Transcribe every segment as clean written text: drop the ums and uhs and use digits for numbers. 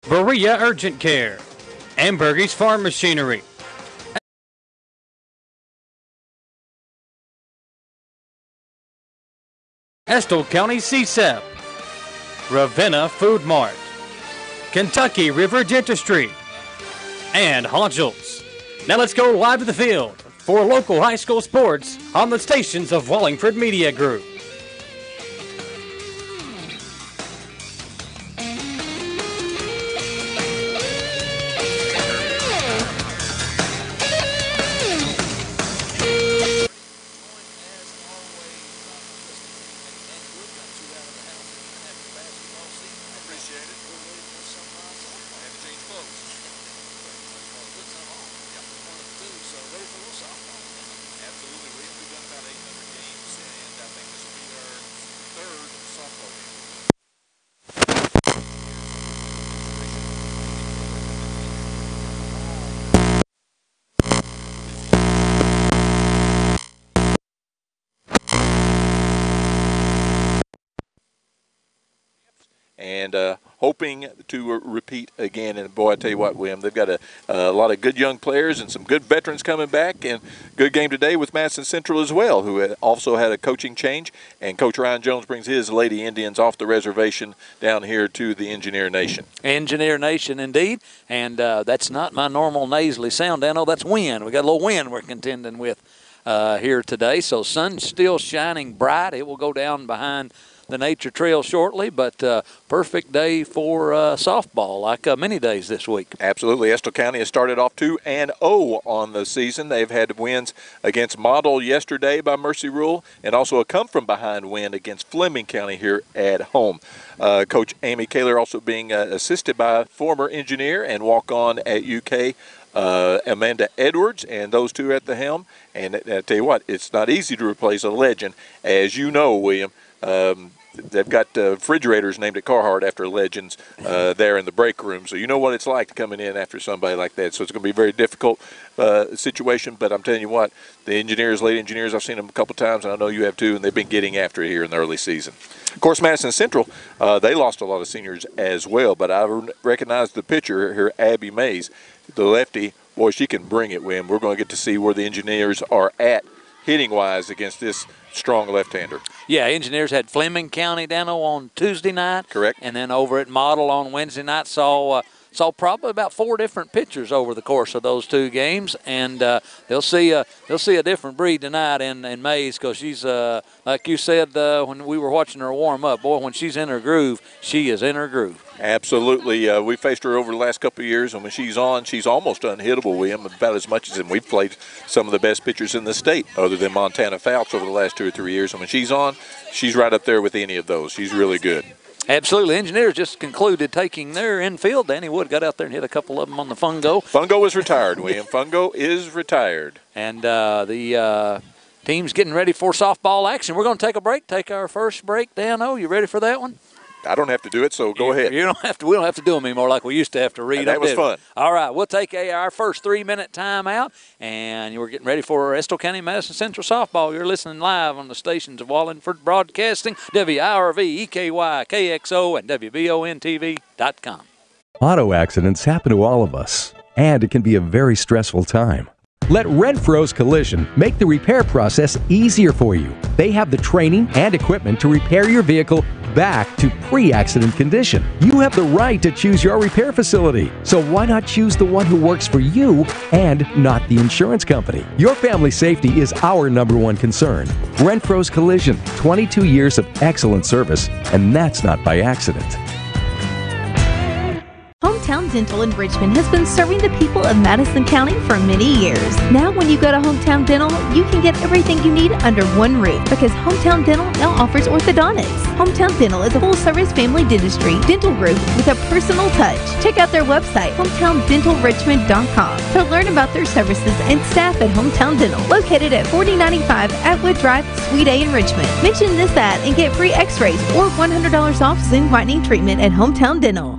Berea Urgent Care, Amberg's Farm Machinery, Estill County CSEP, Ravenna Food Mart, Kentucky River Dentistry, and Honchels. Now let's go live to the field for local high school sports on the stations of Wallingford Media Group. And hoping to repeat again. And boy, I tell you what, William, they've got a lot of good young players and some good veterans coming back. And good game today with Madison Central as well, who also had a coaching change. And Coach Ryan Jones brings his Lady Indians off the reservation down here to the Engineer Nation. Engineer Nation, indeed. And that's not my normal nasally sound, Dano. That's wind. We got a little wind we're contending with here today. So sun's still shining bright. It will go down behind the nature trail shortly, but perfect day for softball, like many days this week. Absolutely. Estill County has started off 2-0 on the season. They've had wins against Model yesterday by Mercy Rule, and also a come-from-behind win against Fleming County here at home. Coach Amy Kaler also being assisted by a former engineer and walk-on at UK, Amanda Edwards, and those two at the helm. And I tell you what, it's not easy to replace a legend, as you know, William. They've got refrigerators named at Carhartt after legends there in the break room. So you know what it's like coming in after somebody like that. So it's going to be a very difficult situation. But I'm telling you what, the engineers, late engineers, I've seen them a couple times, and I know you have too, and they've been getting after it here in the early season. Of course, Madison Central, they lost a lot of seniors as well. But I recognize the pitcher here, Abby Mays, the lefty. Boy, she can bring it, Wim. We're going to get to see where the engineers are at hitting-wise against this strong left-hander. Yeah, engineers had Fleming County down on Tuesday night. Correct. And then over at Model on Wednesday night saw probably about 4 different pitchers over the course of those 2 games, and they'll see a different breed tonight in Mays, because she's like you said when we were watching her warm up. Boy, when she's in her groove, she is in her groove. Absolutely. We faced her over the last couple of years, and when she's on, she's almost unhittable, William, about as much as him. We've played some of the best pitchers in the state, other than Montana Fouts, over the last 2 or 3 years. And when she's on, she's right up there with any of those. She's really good. Absolutely. Engineers just concluded taking their infield. Danny Wood got out there and hit a couple of them on the Fungo. Fungo is retired, William. Fungo is retired. And the team's getting ready for softball action. We're going to take a break, take our first break. Dano, you ready for that one? I don't have to do it, so go ahead. You don't have to. We don't have to do them anymore like we used to have to read. And that was fun. All right, we'll take our first 3-minute timeout, and we're getting ready for Estill County Madison Central softball. You're listening live on the stations of Wallingford Broadcasting, WIRV, EKY, KXO, and WBONTV.com. Auto accidents happen to all of us, and it can be a very stressful time. Let Renfro's Collision make the repair process easier for you. They have the training and equipment to repair your vehicle back to pre-accident condition. You have the right to choose your repair facility, so why not choose the one who works for you and not the insurance company? Your family safety is our #1 concern. Renfro's Collision, 22 years of excellent service, and that's not by accident. Hometown Dental in Richmond has been serving the people of Madison County for many years. Now when you go to Hometown Dental, you can get everything you need under one roof, because Hometown Dental now offers orthodontics. Hometown Dental is a full-service family dentistry dental group with a personal touch. Check out their website, hometowndentalrichmond.com, to learn about their services and staff at Hometown Dental, located at 4095 Atwood Drive, Suite A in Richmond. Mention this ad and get free x-rays or $100 off Zoom whitening treatment at Hometown Dental.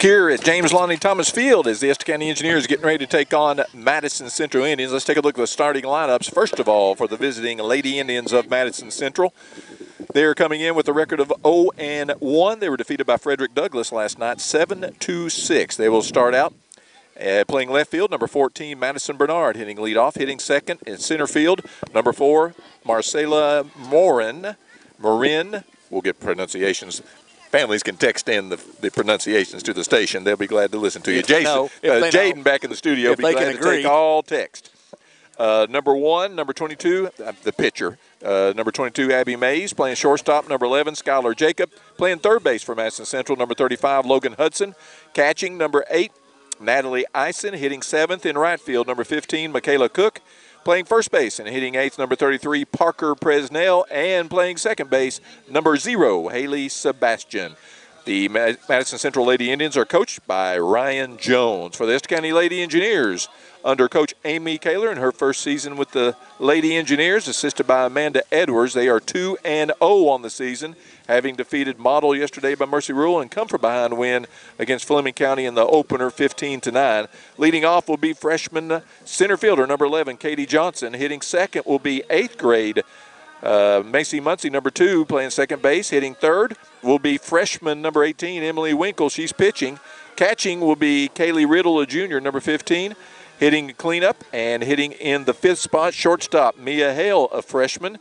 Back here at James Lonnie Thomas Field as the Estill County Engineers getting ready to take on Madison Central Indians. Let's take a look at the starting lineups. First of all, for the visiting Lady Indians of Madison Central. They are coming in with a record of 0-1. They were defeated by Frederick Douglass last night, 7-6. They will start out playing left field, number 14, Madison Bernard, hitting leadoff. Hitting second in center field, number 4, Marcela Morin. We'll get pronunciations. Families can text in the pronunciations to the station. They'll be glad to listen to you. Jaden back in the studio will be glad to take all text. Number 1, number 22, the pitcher. Number 22, Abby Mays, playing shortstop. Number 11, Skylar Jacob, playing third base for Madison Central. Number 35, Logan Hudson, catching. Number 8, Natalie Eisen, hitting 7th in right field. Number 15, Michaela Cook, playing first base and hitting 8th. Number 33, Parker Presnell, and playing second base, number 0, Haley Sebastian. The Madison Central Lady Indians are coached by Ryan Jones. For the Estill County Lady Engineers, under Coach Amy Kaler in her first season with the Lady Engineers, assisted by Amanda Edwards. They are 2-0 on the season, having defeated Model yesterday by Mercy Rule and come from behind win against Fleming County in the opener 15-9. Leading off will be freshman center fielder number 11, Katie Johnson. Hitting second will be 8th grade Macy Muncie, number 2, playing second base. Hitting third will be freshman number 18, Emily Winkle. She's pitching. Catching will be Kaylee Riddle, a junior, number 15. Hitting cleanup and hitting in the 5th spot, shortstop, Mia Hale, a freshman.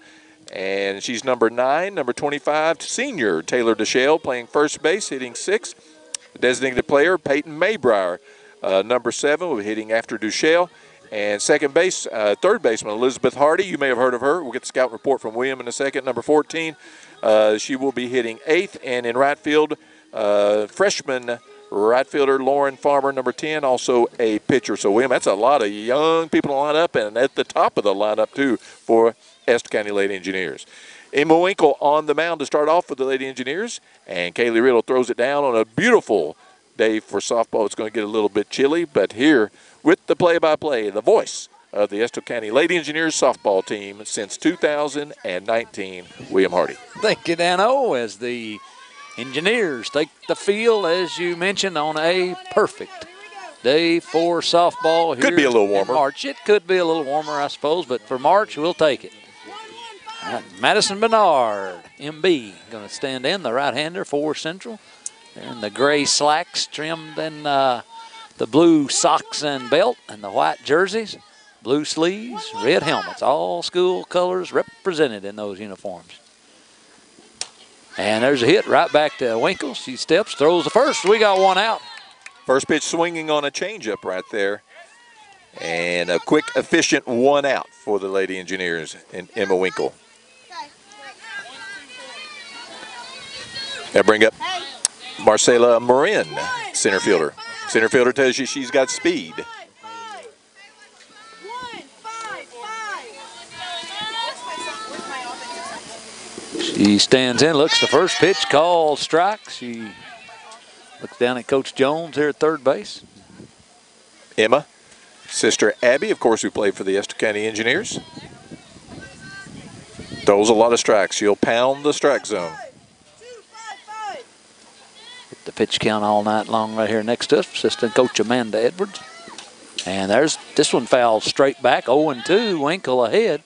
And she's number 9, number 25, senior, Taylor DeShale, playing first base, hitting 6th. Designated player, Peyton Maybrier, number 7, will be hitting after DeShale. And second base, third baseman, Elizabeth Hardy. You may have heard of her. We'll get the scout report from William in a second. Number 14, she will be hitting 8th. And in right field, freshman right fielder Lauren Farmer, number 10, also a pitcher. So, William, that's a lot of young people to line up, and at the top of the lineup, too, for Estill County Lady Engineers. Emma Winkle on the mound to start off with the Lady Engineers, and Kaylee Riddle throws it down on a beautiful day for softball. It's going to get a little bit chilly, but here with the play-by-play, the voice of the Estill County Lady Engineers softball team since 2019, William Hardy. Thank you, Dano, as the Engineers take the field, as you mentioned, on a perfect day for softball here. Could be a little warmer. In March. It could be a little warmer, I suppose, but for March, we'll take it. All right, Madison Bernard, MB, going to stand in, the right-hander for Central. They're in the gray slacks trimmed in the blue socks and belt and the white jerseys, blue sleeves, red helmets, all school colors represented in those uniforms. And there's a hit right back to Winkle. She steps, throws the first. We got one out. First pitch swinging on a changeup right there. And a quick, efficient one out for the Lady Engineers and Emma Winkle. That bring up Marcela Marin, center fielder. Center fielder tells you she's got speed. She stands in, looks the first pitch, called strike. She looks down at Coach Jones here at third base. Emma, sister Abby, of course, who played for the Estill County Engineers. Throws a lot of strikes. She'll pound the strike zone. Get the pitch count all night long right here next to us, assistant coach Amanda Edwards. And there's this one fouled straight back, 0-2, Winkle ahead.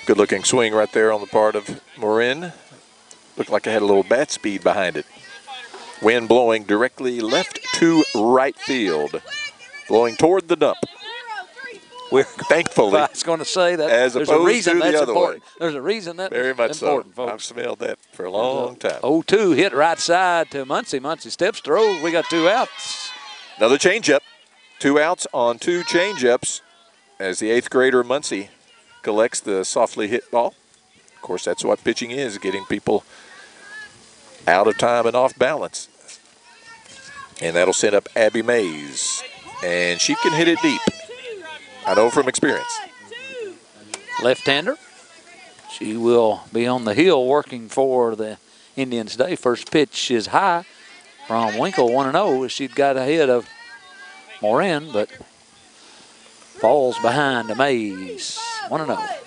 Good looking swing right there on the part of Marin. Looked like it had a little bat speed behind it. Wind blowing directly left to right field. Blowing toward the dump. We're thankfully. I was going to say that. As there's opposed a reason to the that's other important. way. There's a reason that's very much important, so. folks. I've smelled that for a long time. 0-2 hit right side to Muncie. Muncie steps, throws. We got 2 outs. Another changeup. 2 outs on 2 changeups as the 8th grader Muncie collects the softly hit ball. Of course, that's what pitching is, getting people out of time and off balance. And that'll set up Abby Mays. And she can hit it deep. I know from experience. Left-hander. She will be on the hill working for the Indians today. First pitch is high from Winkle, 1-0. She'd got ahead of Morin, but falls behind to Mays, 1-0.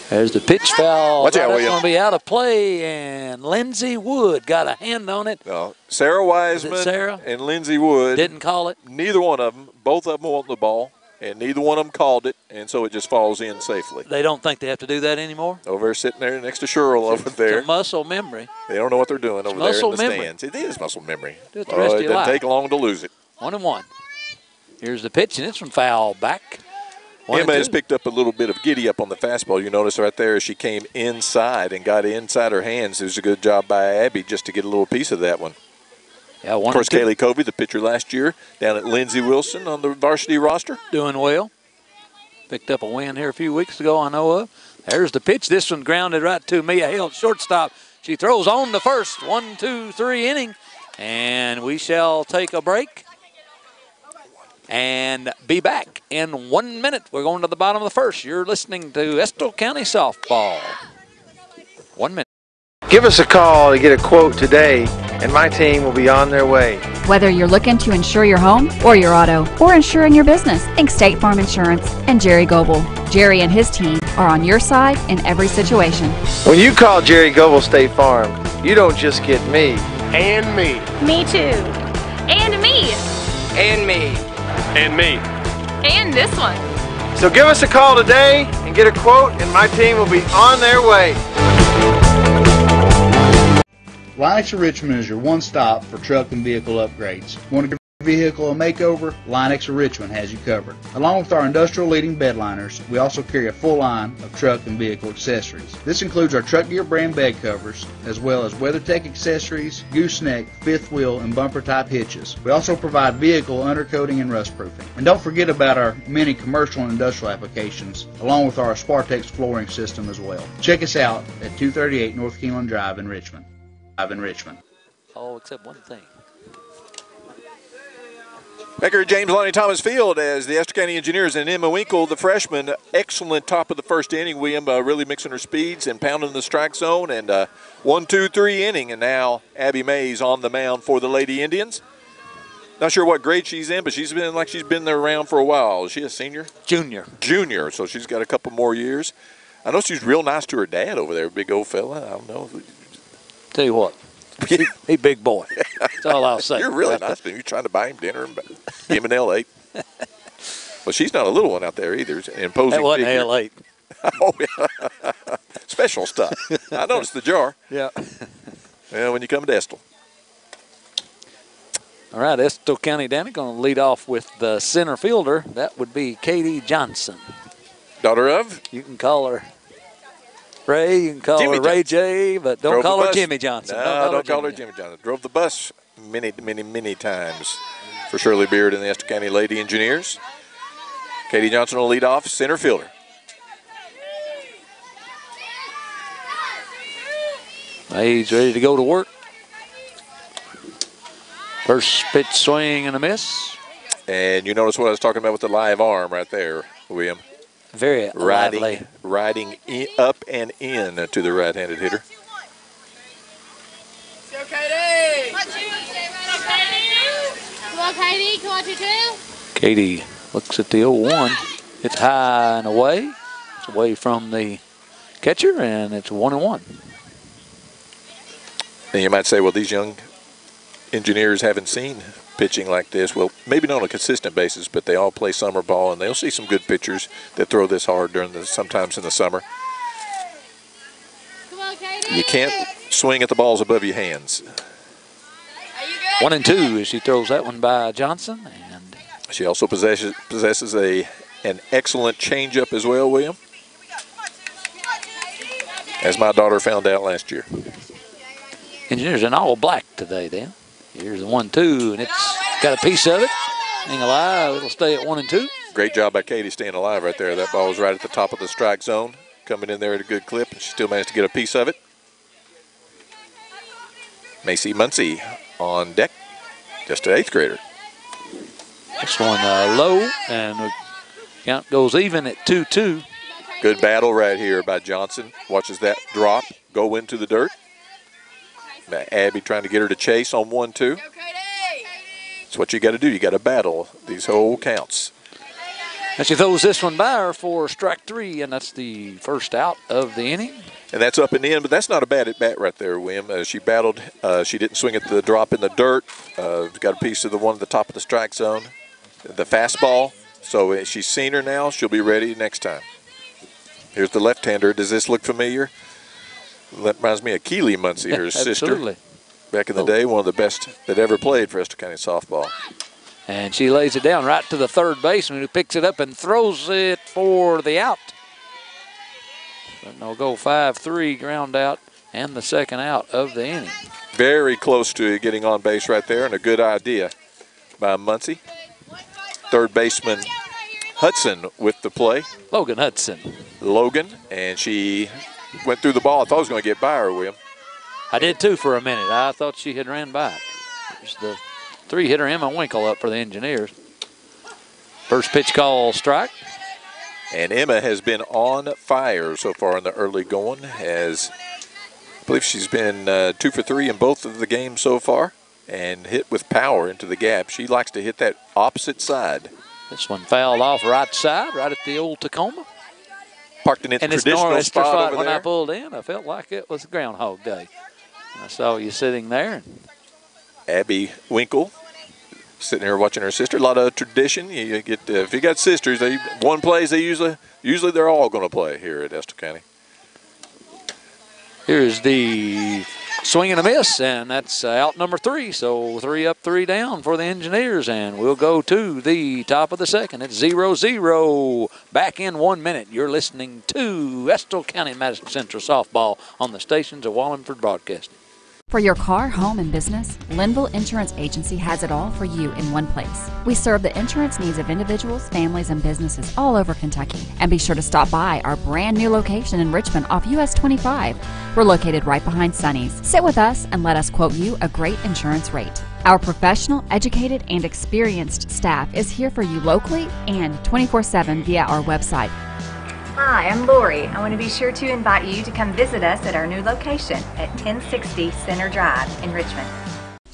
There's the pitch foul. Watch out, That's William. going to be out of play, and Lindsey Wood got a hand on it. No, Sarah Wiseman Sarah? and Lindsey Wood. Didn't call it. Neither one of them. Both of them want the ball, and neither one of them called it, and so it just falls in safely. They don't think they have to do that anymore? Over there, sitting there next to Sherrill over there. It's a muscle memory. They don't know what they're doing over there in the muscle memory. stands. It is muscle memory. Do it the rest of It your doesn't life. take long to lose it. 1-1. Here's the pitch, and it's from foul back. Emma has picked up a little bit of giddy up on the fastball. You notice right there as she came inside and got inside her hands. It was a good job by Abby just to get a little piece of that one. Yeah, of course, Kaylee Covey, the pitcher last year, down at Lindsey Wilson on the varsity roster. Doing well. Picked up a win here a few weeks ago, I know of. There's the pitch. This one grounded right to Mia Hale, shortstop. She throws on the first. 1, 2, 3 inning. And we shall take a break and be back in 1 minute. We're going to the bottom of the first. You're listening to Estill County Softball. 1 minute. Give us a call to get a quote today, and my team will be on their way. Whether you're looking to insure your home or your auto or insuring your business, think State Farm Insurance and Jerry Goebel. Jerry and his team are on your side in every situation. When you call Jerry Goebel State Farm, you don't just get me. And me. Me too. And me. And me. And me. And this one. So give us a call today and get a quote, and my team will be on their way. Linex of Richmond is your one-stop for truck and vehicle upgrades. Want to give your vehicle a makeover? Linex of Richmond has you covered. Along with our industrial leading bed liners, we also carry a full line of truck and vehicle accessories. This includes our Truck Gear brand bed covers, as well as WeatherTech accessories, gooseneck, fifth wheel, and bumper type hitches. We also provide vehicle undercoating and rust proofing. And don't forget about our many commercial and industrial applications, along with our Spartex flooring system as well. Check us out at 238 North Keeneland Drive in Richmond. Oh, except one thing. Back here at James Lonnie Thomas Field as the Estill County Engineers and Emma Winkle, the freshman, excellent top of the first inning. William really mixing her speeds and pounding the strike zone. And 1, 2, 3 inning. And now Abby Mays on the mound for the Lady Indians. Not sure what grade she's in, but she's been there around for a while. Is she a senior? Junior. Junior, so she's got a couple more years. I know she's real nice to her dad over there, big old fella. I don't know. Tell you what, he big boy. That's all I'll say. You're really nice to him. You're trying to buy him dinner and give him an L8. Well, she's not a little one out there either. It's an imposing That wasn't figure. L8. Oh, yeah. Special stuff. I noticed the jar. Yeah. Yeah, when you come to Estill. All right, Estill County Danny going to lead off with the center fielder. That would be Katie Johnson. Daughter of? You can call her Ray, you can call Jimmy her Ray J, but don't Drove call the her bus. Jimmy Johnson. No, don't call her Jimmy Johnson. Drove the bus many times for Shirley Beard and the Estill County Lady Engineers. Katie Johnson will lead off, center fielder. He's ready to go to work. First pitch swing and a miss. And you notice what I was talking about with the live arm right there, William. Very lively. Riding up and in to the right-handed hitter. Go, Katie! Come on, Katie. Come on, 2-2. Katie looks at the 0-1. It's high and away. It's away from the catcher, and it's 1-1. And you might say, well, these young engineers haven't seen pitching like this. Well, maybe not on a consistent basis, but they all play summer ball, and they'll see some good pitchers that throw this hard sometimes in the summer. Come on, Katie. You can't swing at the balls above your hands. 1-2 as she throws that one by Johnson. And she also possesses an excellent changeup as well, William, as my daughter found out last year. Engineers in all black today then. Here's the 1-2, and it's got a piece of it. Hang alive, it'll stay at 1-2. Great job by Katie staying alive right there. That ball was right at the top of the strike zone, coming in there at a good clip, and she still managed to get a piece of it. Macy Muncie on deck, just an 8th grader. This one low, and the count goes even at 2-2. Good battle right here by Johnson. Watches that drop go into the dirt. Abby trying to get her to chase on 1-2. That's what you got to do. You got to battle these whole counts. And she throws this one by her for strike 3, and that's the first out of the inning. And that's up and in, but that's not a bad at bat right there, William. She battled. She didn't swing at the drop in the dirt. Got a piece of the one at the top of the strike zone, the fastball. So she's seen her now. She'll be ready next time. Here's the left-hander. Does this look familiar? That reminds me of Keely Muncie, her Absolutely. sister. Back in the day, one of the best that ever played for Estill County softball. And she lays it down right to the third baseman, who picks it up and throws it for the out. And they'll go 5-3, ground out, and the second out of the inning. Very close to getting on base right there, and a good idea by Muncie. Third baseman Hudson with the play. Logan Hudson. Logan, and she went through the ball. I thought I was going to get by her, William. I did too for a minute. I thought she had ran by it. There's the 3-hitter Emma Winkle up for the Engineers. First pitch call, strike. And Emma has been on fire so far in the early going. I believe she's been 2 for 3 in both of the games so far, and hit with power into the gap. She likes to hit that opposite side. This one fouled off right side, right at the old Tacoma. Parked in its traditional northeaster spot over when there. I pulled in, I felt like it was Groundhog Day. I saw you sitting there. Abby Winkle sitting here watching her sister. A lot of tradition. You get if you got sisters, one plays. They usually they're all going to play here at Estill County. Here's the swing and a miss, and that's out number 3. So 3 up, 3 down for the Engineers, and we'll go to the top of the second. It's 0-0. Back in 1 minute. You're listening to Estill County Madison Central softball on the stations of Wallingford Broadcasting. For your car, home, and business, Linville Insurance Agency has it all for you in one place. We serve the insurance needs of individuals, families, and businesses all over Kentucky. And be sure to stop by our brand new location in Richmond off US 25. We're located right behind Sonny's. Sit with us and let us quote you a great insurance rate. Our professional, educated, and experienced staff is here for you locally and 24/7 via our website. Hi, I'm Lori. I want to be sure to invite you to come visit us at our new location at 1060 Center Drive in Richmond.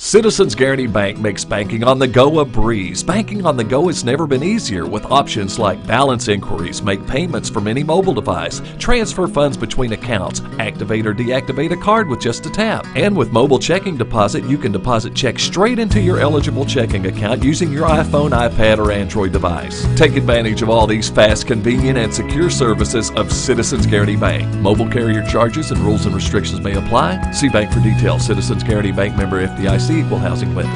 Citizens Guarantee Bank makes banking on the go a breeze. Banking on the go has never been easier with options like balance inquiries, make payments from any mobile device, transfer funds between accounts, activate or deactivate a card with just a tap. And with mobile checking deposit, you can deposit checks straight into your eligible checking account using your iPhone, iPad, or Android device. Take advantage of all these fast, convenient, and secure services of Citizens Guarantee Bank. Mobile carrier charges and rules and restrictions may apply. See bank for details. Citizens Guarantee Bank, member FDIC. Equal housing lender.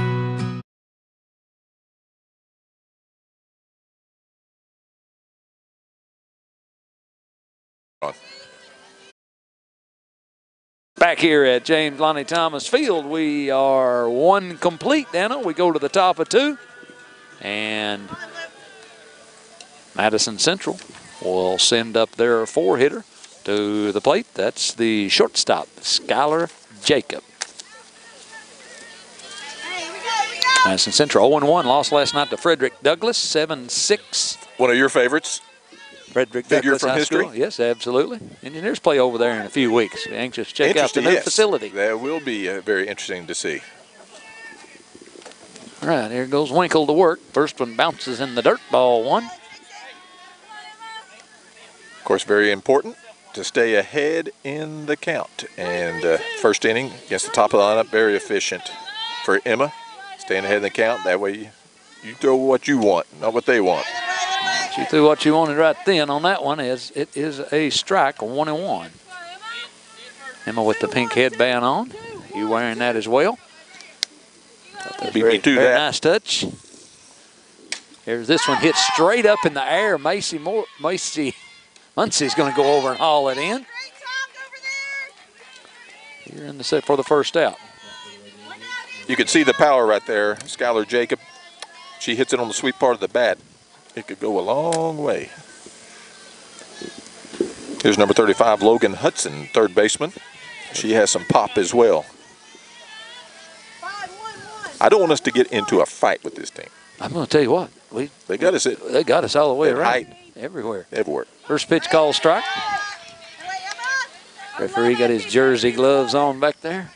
Back here at James Lonnie Thomas Field, we are 1 complete, Dana. We go to the top of 2. And Madison Central will send up their 4-hitter to the plate. That's the shortstop, Skylar Jacob. Madison Central 0-1, lost last night to Frederick Douglass, 7-6. One of your favorites. Frederick Figure Douglass from High history? School. Yes, absolutely. Engineers play over there in a few weeks. We're anxious to check out the new Yes. facility. That will be very interesting to see. All right, here goes Winkle to work. First one bounces in the dirt, ball 1. Of course, very important to stay ahead in the count. And first inning against the top of the lineup, very efficient for Emma. Staying ahead in the count. That way you throw what you want, not what they want. She threw what you wanted right then on that one. It is a strike, 1-1. Emma with the pink headband on. You wearing that as well? Beat me to very that. Nice touch. Here's this one hit straight up in the air. Macy Muncie's going to go over and haul it in. Here in the set for the first out. You can see the power right there. Skylar Jacob, she hits it on the sweet part of the bat. It could go a long way. Here's number 35, Logan Hudson, third baseman. She has some pop as well. I don't want us to get into a fight with this team. I'm going to tell you what. They got us all the way around. Height. Everywhere. First pitch call, strike. Referee got his jersey gloves on back there.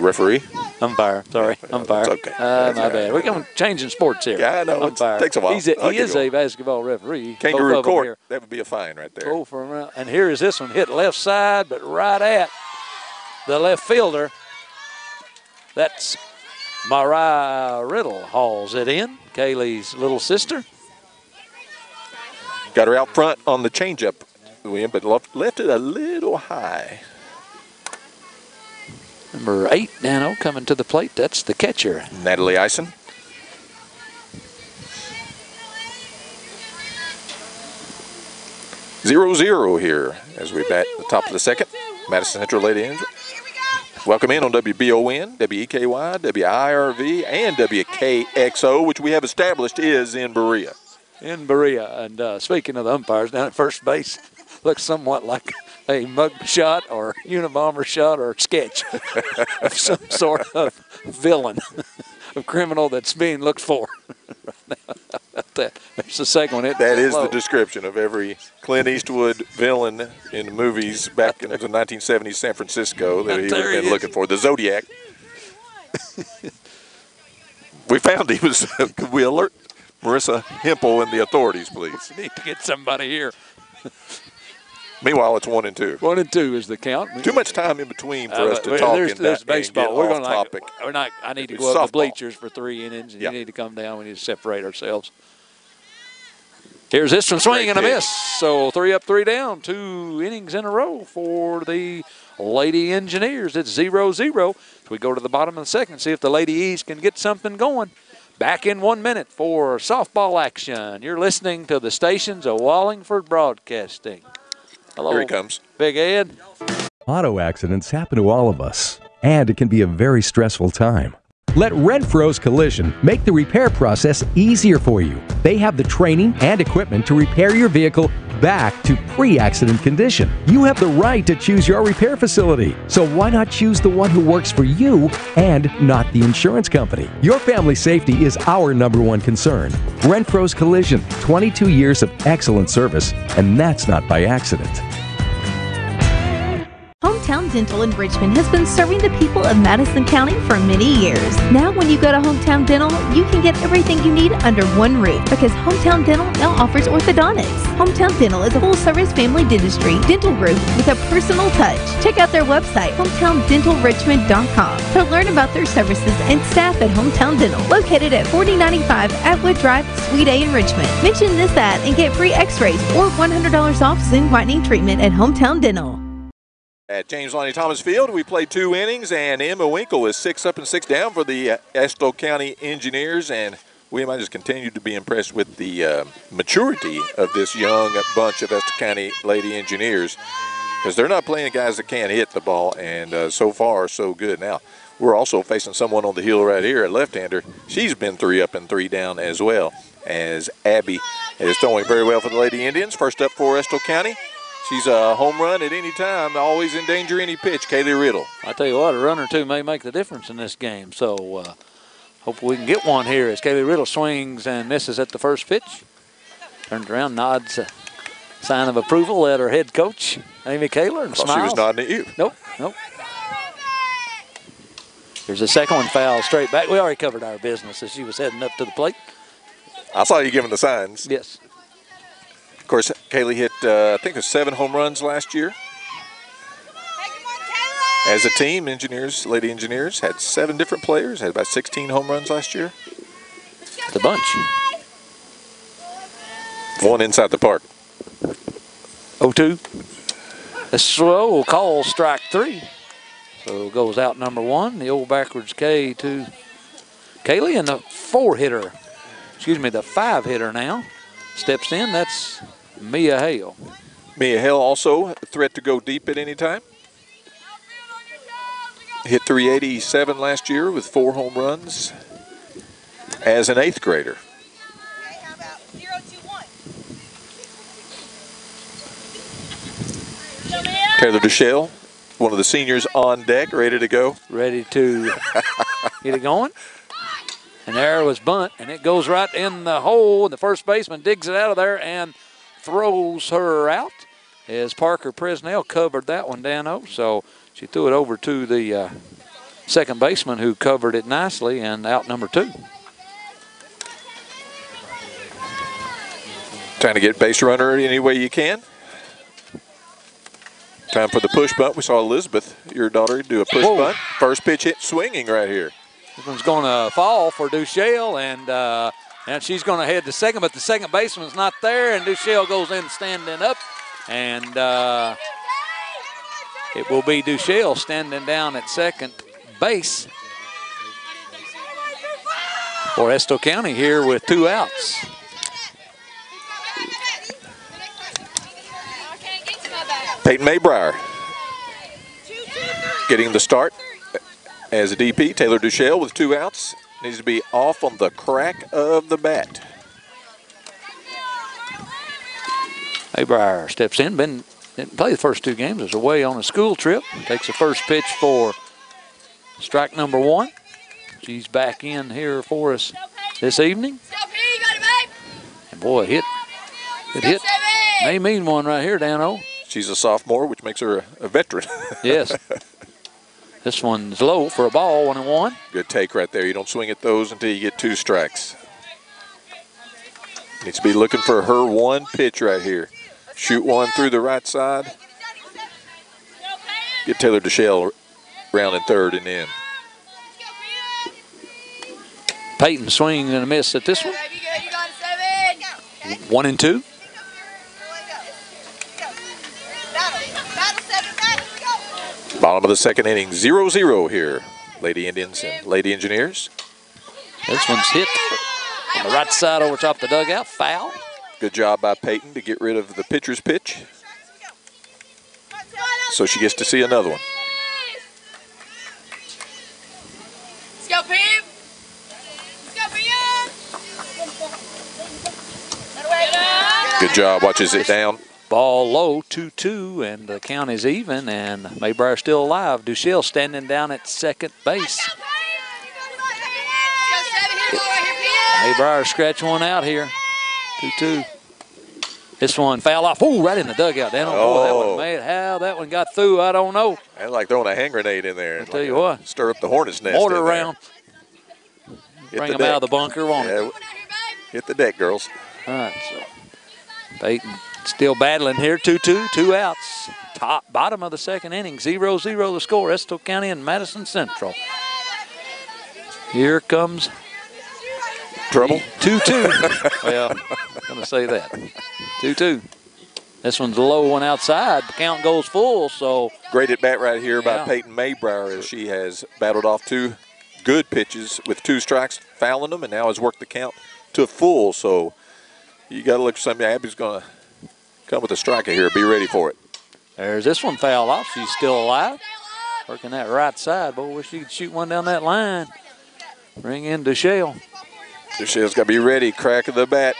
Referee? Umpire, sorry, umpire. It's okay. My bad. We're going changing sports here. Yeah, I know. Umpire. It takes a while. He is a basketball referee. Kangaroo court, that would be a fine right there. Both from around. And here is this one hit left side, but right at the left fielder. That's Mariah Riddle hauls it in, Kaylee's little sister. Got her out front on the changeup, but left it a little high. Number 8, Dano, coming to the plate. That's the catcher. Natalie Eisen. Zero here as we bat the top of the second. Madison Central Lady Angels. Welcome in on WBON, WEKY, WIRV, and WKXO, which we have established is in Berea. In Berea. And speaking of the umpires, down at first base, looks somewhat like a mug shot or Unabomber shot or sketch of some sort of villain, of criminal that's being looked for. That's the second one. That is the description of every Clint Eastwood villain in the movies back in the 1970s San Francisco that he would have been looking for. The Zodiac. We found he was. Could we alert Marissa Hempel and the authorities, please? We need to get somebody here. Meanwhile, it's 1 and 2. 1 and 2 is the count. Too much time in between for us to talk. There's baseball. We're going topic. We're not. I need to go up the bleachers for 3 innings, and Yep. you need to come down. We need to separate ourselves. Here's this one, swing and a miss. So 3 up, 3 down. 2 innings in a row for the Lady Engineers. It's 0-0. So we go to the bottom of the second, see if the Lady E's can get something going. Back in 1 minute for softball action. You're listening to the stations of Wallingford Broadcasting. Hello. Here he comes. Big Ed. Auto accidents happen to all of us, and it can be a very stressful time. Let Renfro's Collision make the repair process easier for you. They have the training and equipment to repair your vehicle back to pre-accident condition. You have the right to choose your repair facility, so why not choose the one who works for you and not the insurance company? Your family safety is our #1 concern. Renfro's Collision, 22 years of excellent service, and that's not by accident. Hometown Dental in Richmond has been serving the people of Madison County for many years. Now when you go to Hometown Dental, you can get everything you need under one roof because Hometown Dental now offers orthodontics. Hometown Dental is a full-service family dentistry dental group with a personal touch. Check out their website, hometowndentalrichmond.com, to learn about their services and staff at Hometown Dental, located at 4095 Atwood Drive, Suite A in Richmond. Mention this ad and get free x-rays or $100 off Zoom whitening treatment at Hometown Dental. At James Lonnie Thomas Field, we played 2 innings, and Emma Winkle is 6 up and 6 down for the Estill County Engineers. And William, I just continue to be impressed with the maturity of this young bunch of Estill County Lady Engineers, because they're not playing guys that can't hit the ball, and so far, so good. Now, we're also facing someone on the hill right here, a left-hander. She's been 3 up and 3 down as well, as Abby is throwing very well for the Lady Indians. First up for Estill County. She's a home run at any time, always in danger any pitch. Kaylee Riddle. I tell you what, a run or two may make the difference in this game. So hopefully we can get one here as Kaylee Riddle swings and misses at the first pitch. Turns around, nods a sign of approval at her head coach, Amy Kaler, and smiles. She was nodding at you. Nope. Here's a second one, foul straight back. We already covered our business as she was heading up to the plate. I saw you giving the signs. Yes. Of course, Kaylee hit, I think it was 7 home runs last year. As a team, Lady Engineers, had 7 different players, had about 16 home runs last year. The bunch. 1 inside the park. 0-2. A slow call, strike 3. So goes out number 1, the old backwards K to Kaylee, and the 5-hitter now. Steps in, that's Mia Hale. Mia Hale also a threat to go deep at any time. Hit 387 last year with 4 home runs as an 8th grader. Taylor Duchelle, one of the seniors on deck, ready to go. Ready to get it going. And there was bunt, and it goes right in the hole. The first baseman digs it out of there and throws her out as Parker Presnell covered that one, Dano. So she threw it over to the second baseman who covered it nicely, and out number 2. Trying to get base runner any way you can. Time for the push bunt. We saw Elizabeth, your daughter, do a push bunt. First pitch hit swinging right here. This one's going to fall for Duchelle, and she's going to head to second, but the second baseman's not there, and Duchelle goes in standing up, and it will be Duchelle standing down at second base for Estill County here with 2 outs. Peyton Maybrier getting the start as a DP. Taylor Duchelle with 2 outs. Needs to be off on the crack of the bat. Maybrier steps in. Didn't play the first 2 games. Was away on a school trip. Takes the first pitch for strike number 1. She's back in here for us this evening. And boy, it hit. May mean one right here, Dano. She's a sophomore, which makes her a veteran. Yes. This one's low for a ball, 1-1. Good take right there. You don't swing at those until you get 2 strikes. Needs to be looking for her 1 pitch right here. Shoot 1 through the right side. Get Taylor Duchelle rounding third and in. Peyton swings and a miss at this one. 1-2. Bottom of the second inning, 0-0 here. Lady Indians and Lady Engineers. This one's hit on the right side over top the dugout. Foul. Good job by Peyton to get rid of the pitcher's pitch. So she gets to see another one. Let's go, Pete. Let's go, Pete. Good job. Watches it down. Ball low, 2-2, and the count is even, and Maybrier still alive. Duchelle standing down at second base. Maybrier scratch one out here. 2-2. This one foul off. Ooh, right in the dugout. Boy, that one made. How that one got through, I don't know. That's like throwing a hand grenade in there. I'll tell you what. Stir up the hornet's nest. Mortar round. Bring them out of the bunker, won't it? Hit the deck, girls. All right, so Peyton still battling here. 2-2, 2 outs. Bottom of the second inning. 0-0 the score. Estill County and Madison Central. Here comes trouble. 2-2. Well, I'm going to say that. 2-2. This one's a low one outside. The count goes full, so. Great at bat right here by Peyton Maybrier as she has battled off 2 good pitches with 2 strikes, fouling them, and now has worked the count to full. So you got to look for something. Abby's going to come with a striker here. Be ready for it. There's this one foul off. She's still alive. Working that right side. Boy, wish she could shoot one down that line. Bring in Duchelle. Duchelle's got to be ready. Crack of the bat.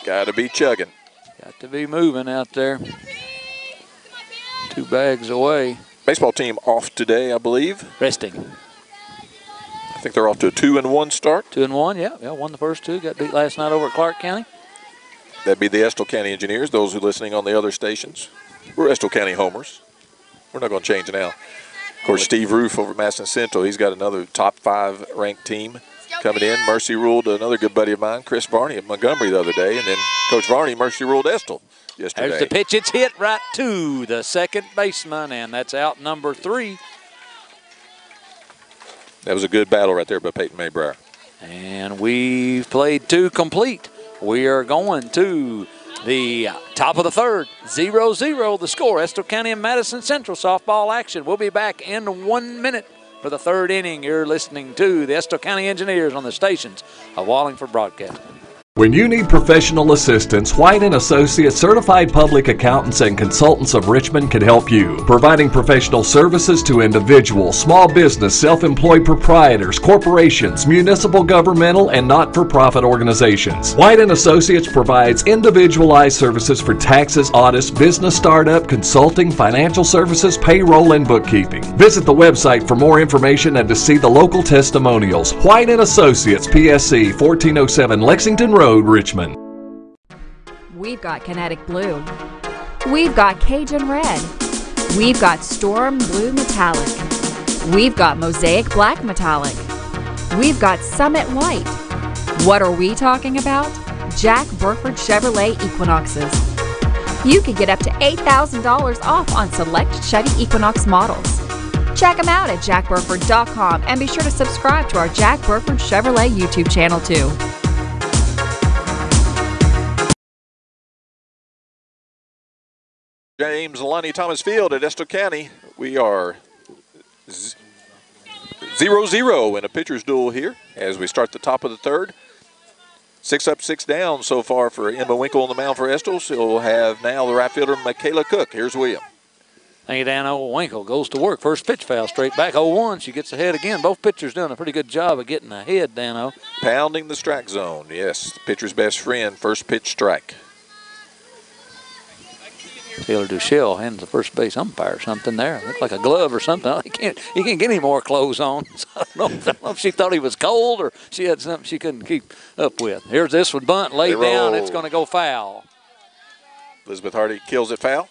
Got to be chugging. Got to be moving out there. 2 bags away. Baseball team off today, I believe. Resting. I think they're off to a 2-1 start. 2-1, yeah. Won the first 2. Got beat last night over at Clark County. That'd be the Estill County Engineers. Those who are listening on the other stations. We're Estill County homers. We're not going to change now. Of course, Steve Roof over at Madison Central, he's got another top 5 ranked team coming in. Mercy ruled another good buddy of mine, Chris Varney of Montgomery the other day. And then Coach Varney mercy ruled Estill yesterday. There's the pitch. It's hit right to the second baseman, and that's out number 3. That was a good battle right there by Peyton Maybrier. And we've played 2 complete. We are going to the top of the third. 0-0 the score. Estill County and Madison Central softball action. We'll be back in 1 minute for the third inning. You're listening to the Estill County Engineers on the stations of Wallingford Broadcasting. When you need professional assistance, White & Associates Certified Public Accountants and Consultants of Richmond can help you, providing professional services to individuals, small business, self-employed proprietors, corporations, municipal, governmental, and not-for-profit organizations. White & Associates provides individualized services for taxes, audits, business startup, consulting, financial services, payroll, and bookkeeping. Visit the website for more information and to see the local testimonials. White & Associates, PSC, 1407 Lexington Road, Richmond. We've got Kinetic Blue. We've got Cajun Red. We've got Storm Blue Metallic. We've got Mosaic Black Metallic. We've got Summit White. What are we talking about? Jack Burford Chevrolet Equinoxes. You can get up to $8,000 off on select Chevy Equinox models. Check them out at jackburford.com and be sure to subscribe to our Jack Burford Chevrolet YouTube channel too. James Lonnie Thomas Field at Estill County. We are 0-0 in a pitcher's duel here as we start the top of the third. 6 up, 6 down so far for Emma Winkle on the mound for Estill. She'll have now the right fielder, Michaela Cook. Here's William. Thank you, Dano. Winkle goes to work. First pitch foul straight back. 0-1. She gets ahead again. Both pitchers doing a pretty good job of getting ahead, Dano. Pounding the strike zone. Yes, the pitcher's best friend. First pitch strike. Taylor Duchelle hands the first base umpire something there. Looked like a glove or something. He can't get any more clothes on. So I don't know if she thought he was cold or she had something she couldn't keep up with. Here's this one, bunt, laid down. It's going to go foul. Elizabeth Hardy kills it foul.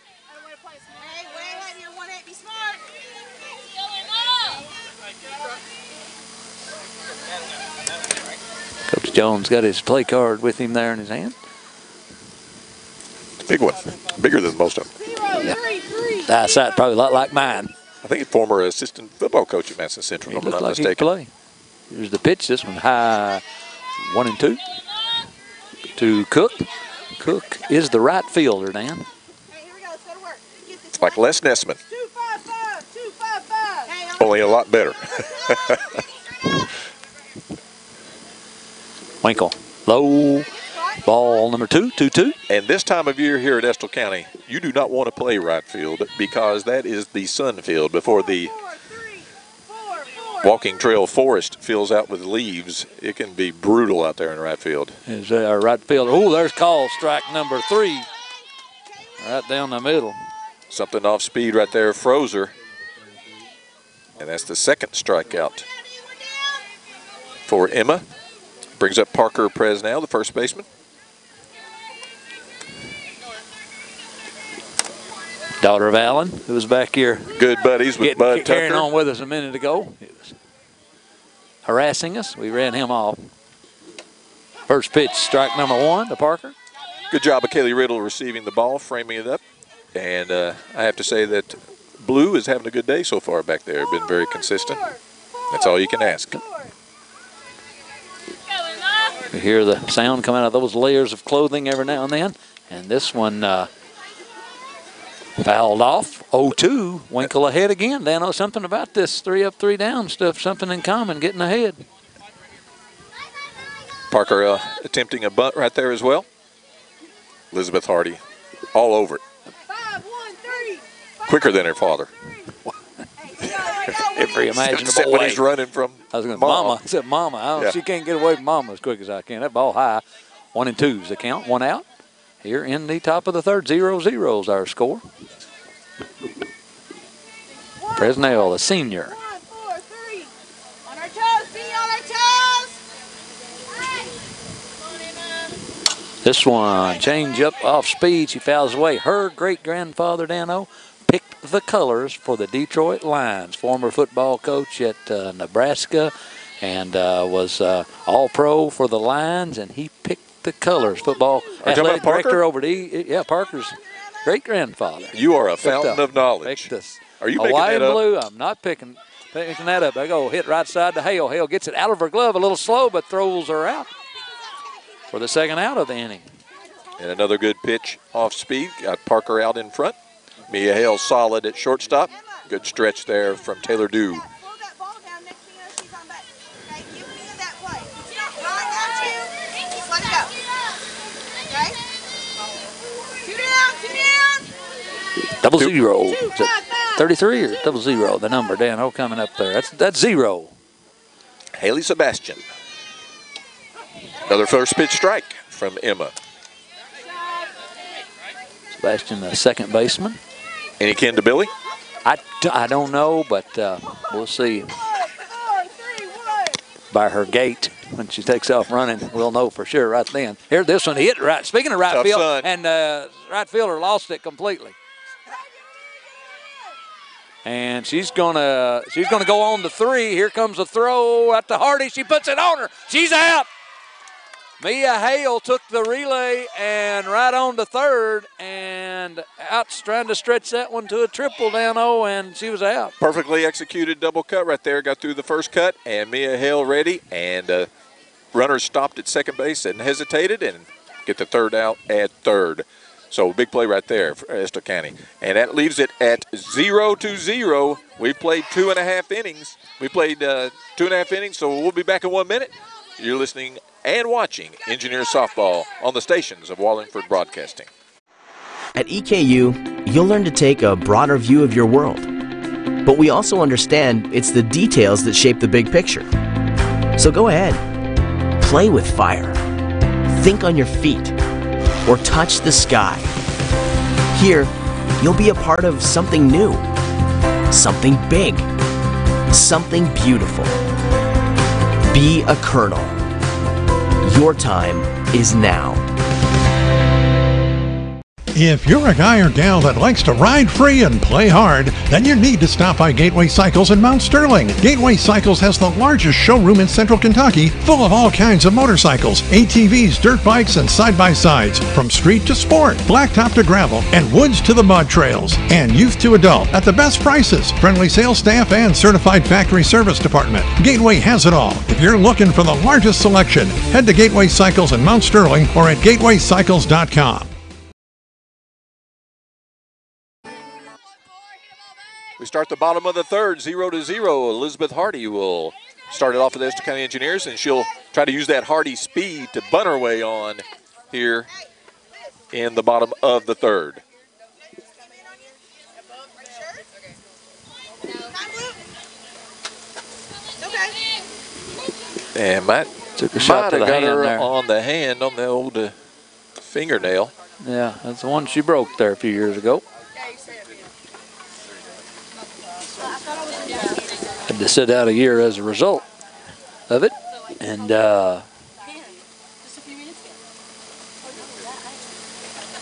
Coach Jones got his play card with him there in his hand. Big one. Bigger than most of them. Yeah. Eyesight probably a lot like mine. I think he's former assistant football coach at Madison Central, if I'm not mistaken. Play. Here's the pitch. This one high, 1-2 to Cook. Cook is the right fielder, Dan. It's like Les Nessman. Only a lot better. Winkle, low, ball number 2, 2-2. And this time of year here at Estill County, you do not want to play right field because that is the sun field before the walking trail forest fills out with leaves. It can be brutal out there in right field. Is our right fielder. Oh, there's call strike number 3. Right down the middle. Something off speed right there, Frozer. And that's the second strikeout for Emma. Brings up Parker Presnell, the first baseman. Daughter of Allen, who was back here. Good buddies with Bud Tucker. Carrying on with us a minute ago. He was harassing us. We ran him off. First pitch, strike number 1 to Parker. Good job of Kaylee Riddle receiving the ball, framing it up. And I have to say that Blue is having a good day so far back there. Been very consistent. That's all you can ask. You hear the sound come out of those layers of clothing every now and then. And this one fouled off. 0-2. Winkle ahead again. Dan, know something about this 3 up, 3 down stuff. Something in common, getting ahead. Parker attempting a bunt right there as well. Elizabeth Hardy all over it. Quicker than her father. Every imaginable when way. He's running from I was going to Mama. I said Mama. Yeah. She can't get away from Mama as quick as I can. That ball high. 1-2 is the count. 1 out. Here in the top of the third. 0-0 is our score. Presnell, the senior. This one, change up off speed. She fouls away. Her great-grandfather, Dano, picked the colors for the Detroit Lions. Former football coach at Nebraska and was all-pro for the Lions, and he picked the colors. Football athletic director over the Parker's great-grandfather. You are a fountain of knowledge. Are you making that up? Blue, I'm not picking that up. I go hit right side to Hale. Hale gets it out of her glove a little slow, but throws her out for the second out of the inning. And another good pitch off speed. Got Parker out in front. Mia Hale solid at shortstop. Good stretch there from Taylor Dew. Double 0. Is it 33 or 00? The number, Dan, coming up there. That's 0. Haley Sebastian. Another first pitch strike from Emma. Sebastian, the second baseman. Any kin to Billy? I don't know, but we'll see. By her gait, when she takes off running, we'll know for sure right then. Here, this one hit right. Speaking of right Tough field, son. and right fielder lost it completely. And she's gonna go on to 3. Here comes a throw at the Hardy. She puts it on her. She's out. Mia Hale took the relay and right on to 3rd, and out's trying to stretch that one to a triple down 0, and she was out. Perfectly executed double cut right there. Got through the first cut, and Mia Hale ready, and runner stopped at second base and hesitated and get the 3rd out at 3rd. So big play right there for Estill County. And that leaves it at 0-0. We played 2.5 innings. We played 2.5 innings, so we'll be back in 1 minute. You're listening and watching Engineer Softball on the stations of Wallingford Broadcasting. At EKU, you'll learn to take a broader view of your world. But we also understand it's the details that shape the big picture. So go ahead, play with fire, think on your feet, or touch the sky. Here, you'll be a part of something new, something big, something beautiful. Be a colonel. Your time is now. If you're a guy or gal that likes to ride free and play hard, then you need to stop by Gateway Cycles in Mount Sterling. Gateway Cycles has the largest showroom in Central Kentucky, full of all kinds of motorcycles, ATVs, dirt bikes, and side-by-sides, from street to sport, blacktop to gravel, and woods to the mud trails, and youth to adult at the best prices, friendly sales staff, and certified factory service department. Gateway has it all. If you're looking for the largest selection, head to Gateway Cycles in Mount Sterling or at gatewaycycles.com. We start the bottom of the 3rd, 0-0. Elizabeth Hardy will start it off with the Estill County Engineers, and she'll try to use that Hardy speed to bunt her way on here in the bottom of the 3rd. And Matt took a shot to the hand there. On the hand, on the old fingernail. Yeah, that's the one she broke there a few years ago. Had to sit out a year as a result of it. And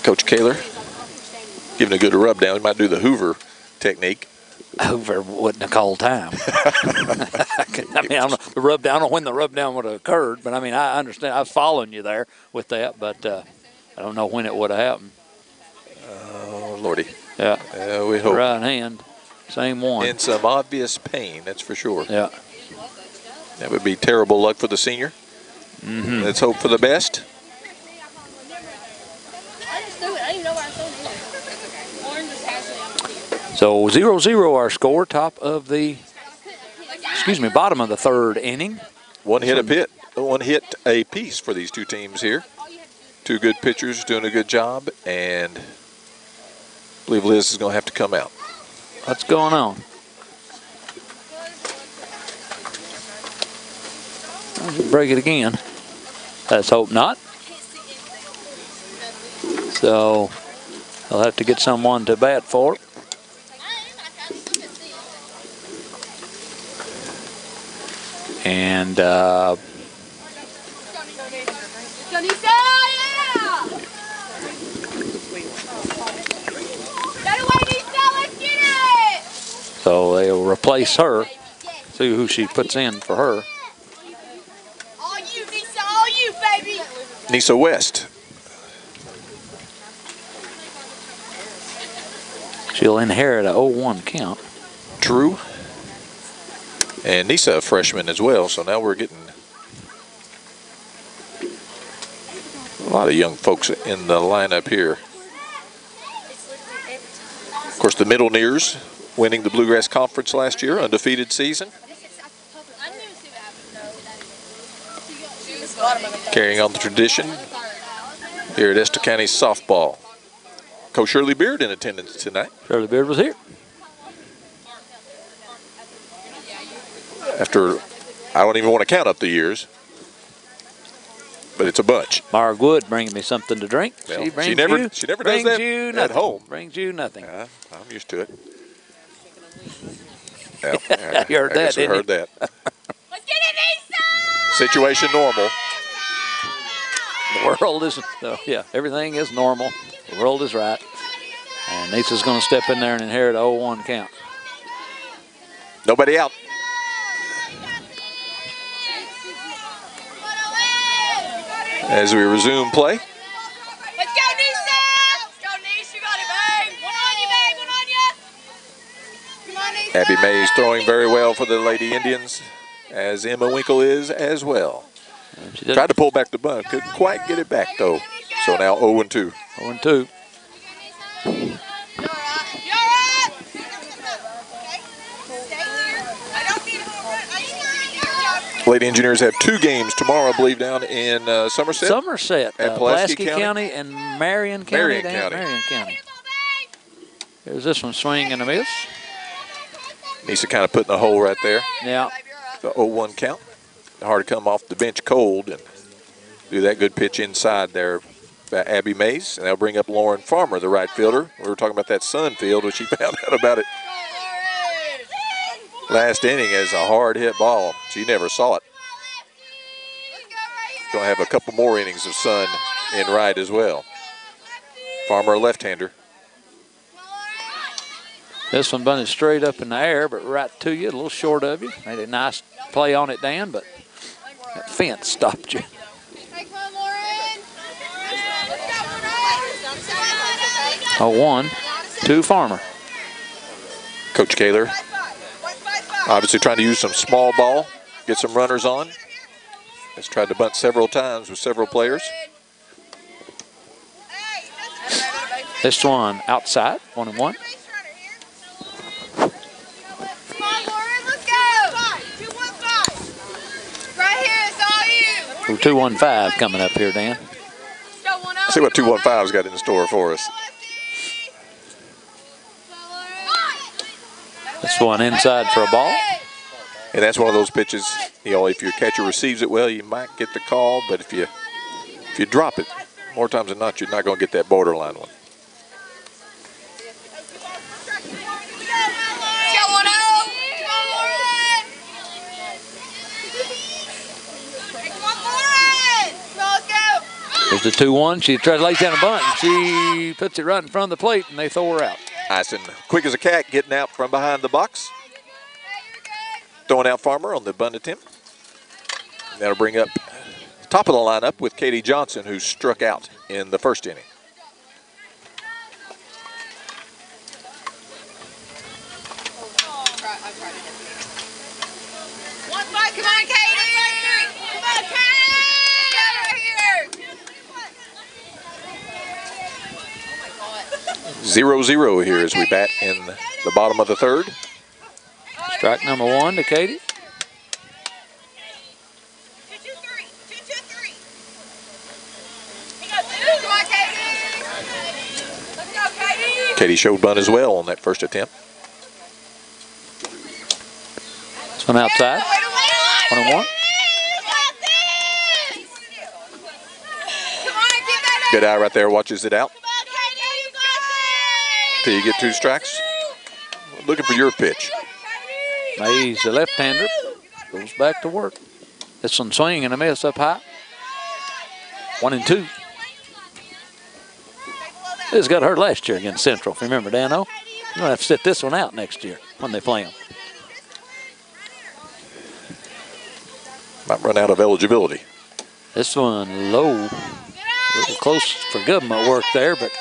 Coach Kaler giving a good rub down. He might do the Hoover technique. Hoover wouldn't have called time. I mean, I don't know, the rub down, I don't know when the rub down would have occurred, but I mean, I understand. I was following you there with that, but I don't know when it would have happened. Oh, Lordy. Yeah. We hope. Right hand. Same one. In some obvious pain, that's for sure. Yeah. That would be terrible luck for the senior. Mm-hmm. Let's hope for the best. So 0-0 our score, top of the, bottom of the 3rd inning. One hit a piece for these two teams here. Two good pitchers doing a good job, and I believe Liz is going to have to come out. What's going on? Break it again. Let's hope not. So they'll have to get someone to bat for it. And so they'll replace her. See who she puts in for her. All you, Nisa, all you, baby. Nisa West. She'll inherit a 0-1 count. True. And Nisa a freshman as well, so now we're getting a lot of young folks in the lineup here. Of course, the Middle Nears winning the Bluegrass Conference last year, undefeated season. Carrying on the tradition here at Estill County softball. Coach Shirley Beard in attendance tonight. Shirley Beard was here. After, I don't even want to count up the years, but it's a bunch. Mara Wood bringing me something to drink. Well, she never does that at home. Brings you nothing. I'm used to it. You heard that, didn't you? Heard that. Let's get it, Nisa! Situation normal. The world is, everything is normal. The world is right. And Nisa's going to step in there and inherit a 0-1 count. Nobody out. As we resume play. Let's go, Nisha! Let's go, Nisha. You got it, babe. One on you, babe. One on you. Come on, Nisha. Abby Mays throwing very well for the Lady Indians, as Emma Winkle is as well. Tried to pull back the bunt. Couldn't quite get it back, though. So now 0-2. 0-2. Lady Engineers have 2 games tomorrow, I believe, down in Somerset. At Pulaski County and Marion County. Marion County. Here's this one, swing and a miss. Nisa kind of put in the hole right there. Yeah. The 0-1 count. Hard to come off the bench cold and do that good pitch inside there by Abby Mays. And they'll bring up Lauren Farmer, the right fielder. We were talking about that Sun field, which she found out about it last inning as a hard hit ball. She never saw it. Going to have a couple more innings of Sun in right as well. Farmer, a left-hander. This one bunted straight up in the air, but right to you, a little short of you. Made a nice play on it, Dan, but that fence stopped you. 0-1 to Farmer. Coach Kaler obviously trying to use some small ball, get some runners on. Has tried to bunt several times with several players. This one outside, 1-1. 2-1-5 coming up here, Dan. Let's see what 215's got in store for us. This one inside for a ball. And that's one of those pitches, you know, if your catcher receives it well, you might get the call, but if you drop it, more times than not, you're not going to get that borderline one. There's the 2-1. She tries to lay down a bunt, and she puts it right in front of the plate, and they throw her out. Ison, quick as a cat, getting out from behind the box. Throwing out Farmer on the bunt attempt. That'll bring up top of the lineup with Katie Johnson, who struck out in the first inning. Come on, Katie! Come on, Katie! Get over here! 0-0 here as we bat in the bottom of the third. Strike number 1 to Katie. Katie showed bunt as well on that first attempt. This one outside. 1-1. Good eye right there, watches it out. Till you get 2 strikes. Looking for your pitch. Mays, the left-hander, goes back to work. This one swing and a miss up high. 1-2. This got hurt last year against Central, if you remember, Dano. You're going to have to sit this one out next year when they play them. Might run out of eligibility. This one low. A little close for government work there, but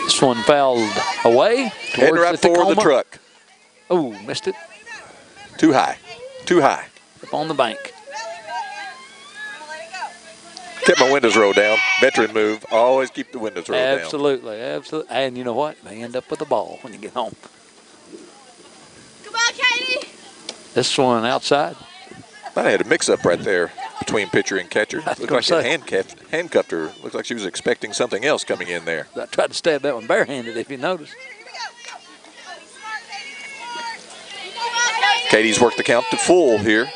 this one fouled away Heading right for the truck. Oh, missed it. Too high. Too high. Up on the bank. Kept my windows rolled down. Veteran move. Always keep the windows rolled down. Absolutely, absolutely. And you know what? They end up with the ball when you get home. Come on, Katie! This one outside. Might have had a mix-up right there between pitcher and catcher. Looked like she handcuffed her. Looked like she was expecting something else coming in there. I tried to stab that one barehanded, if you notice. Katie's worked the count to full here.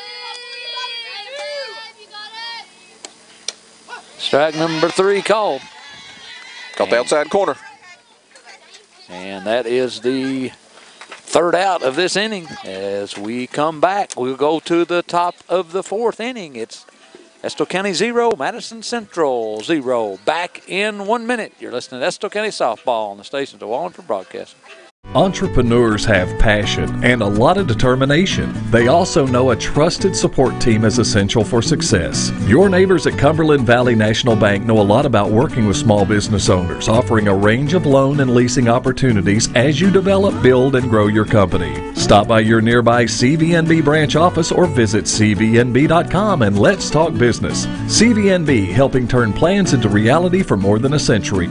Strike number 3 called. Caught the outside corner. And that is the third out of this inning. As we come back, we'll go to the top of the fourth inning. It's Estill County 0, Madison Central 0. Back in 1 minute. You're listening to Estill County Softball on the stations of Wallingford Broadcasting. Entrepreneurs have passion and a lot of determination. They also know a trusted support team is essential for success. Your neighbors at Cumberland Valley National Bank know a lot about working with small business owners, offering a range of loan and leasing opportunities as you develop, build, and grow your company. Stop by your nearby CVNB branch office or visit cvnb.com and let's talk business. CVNB, helping turn plans into reality for more than a century.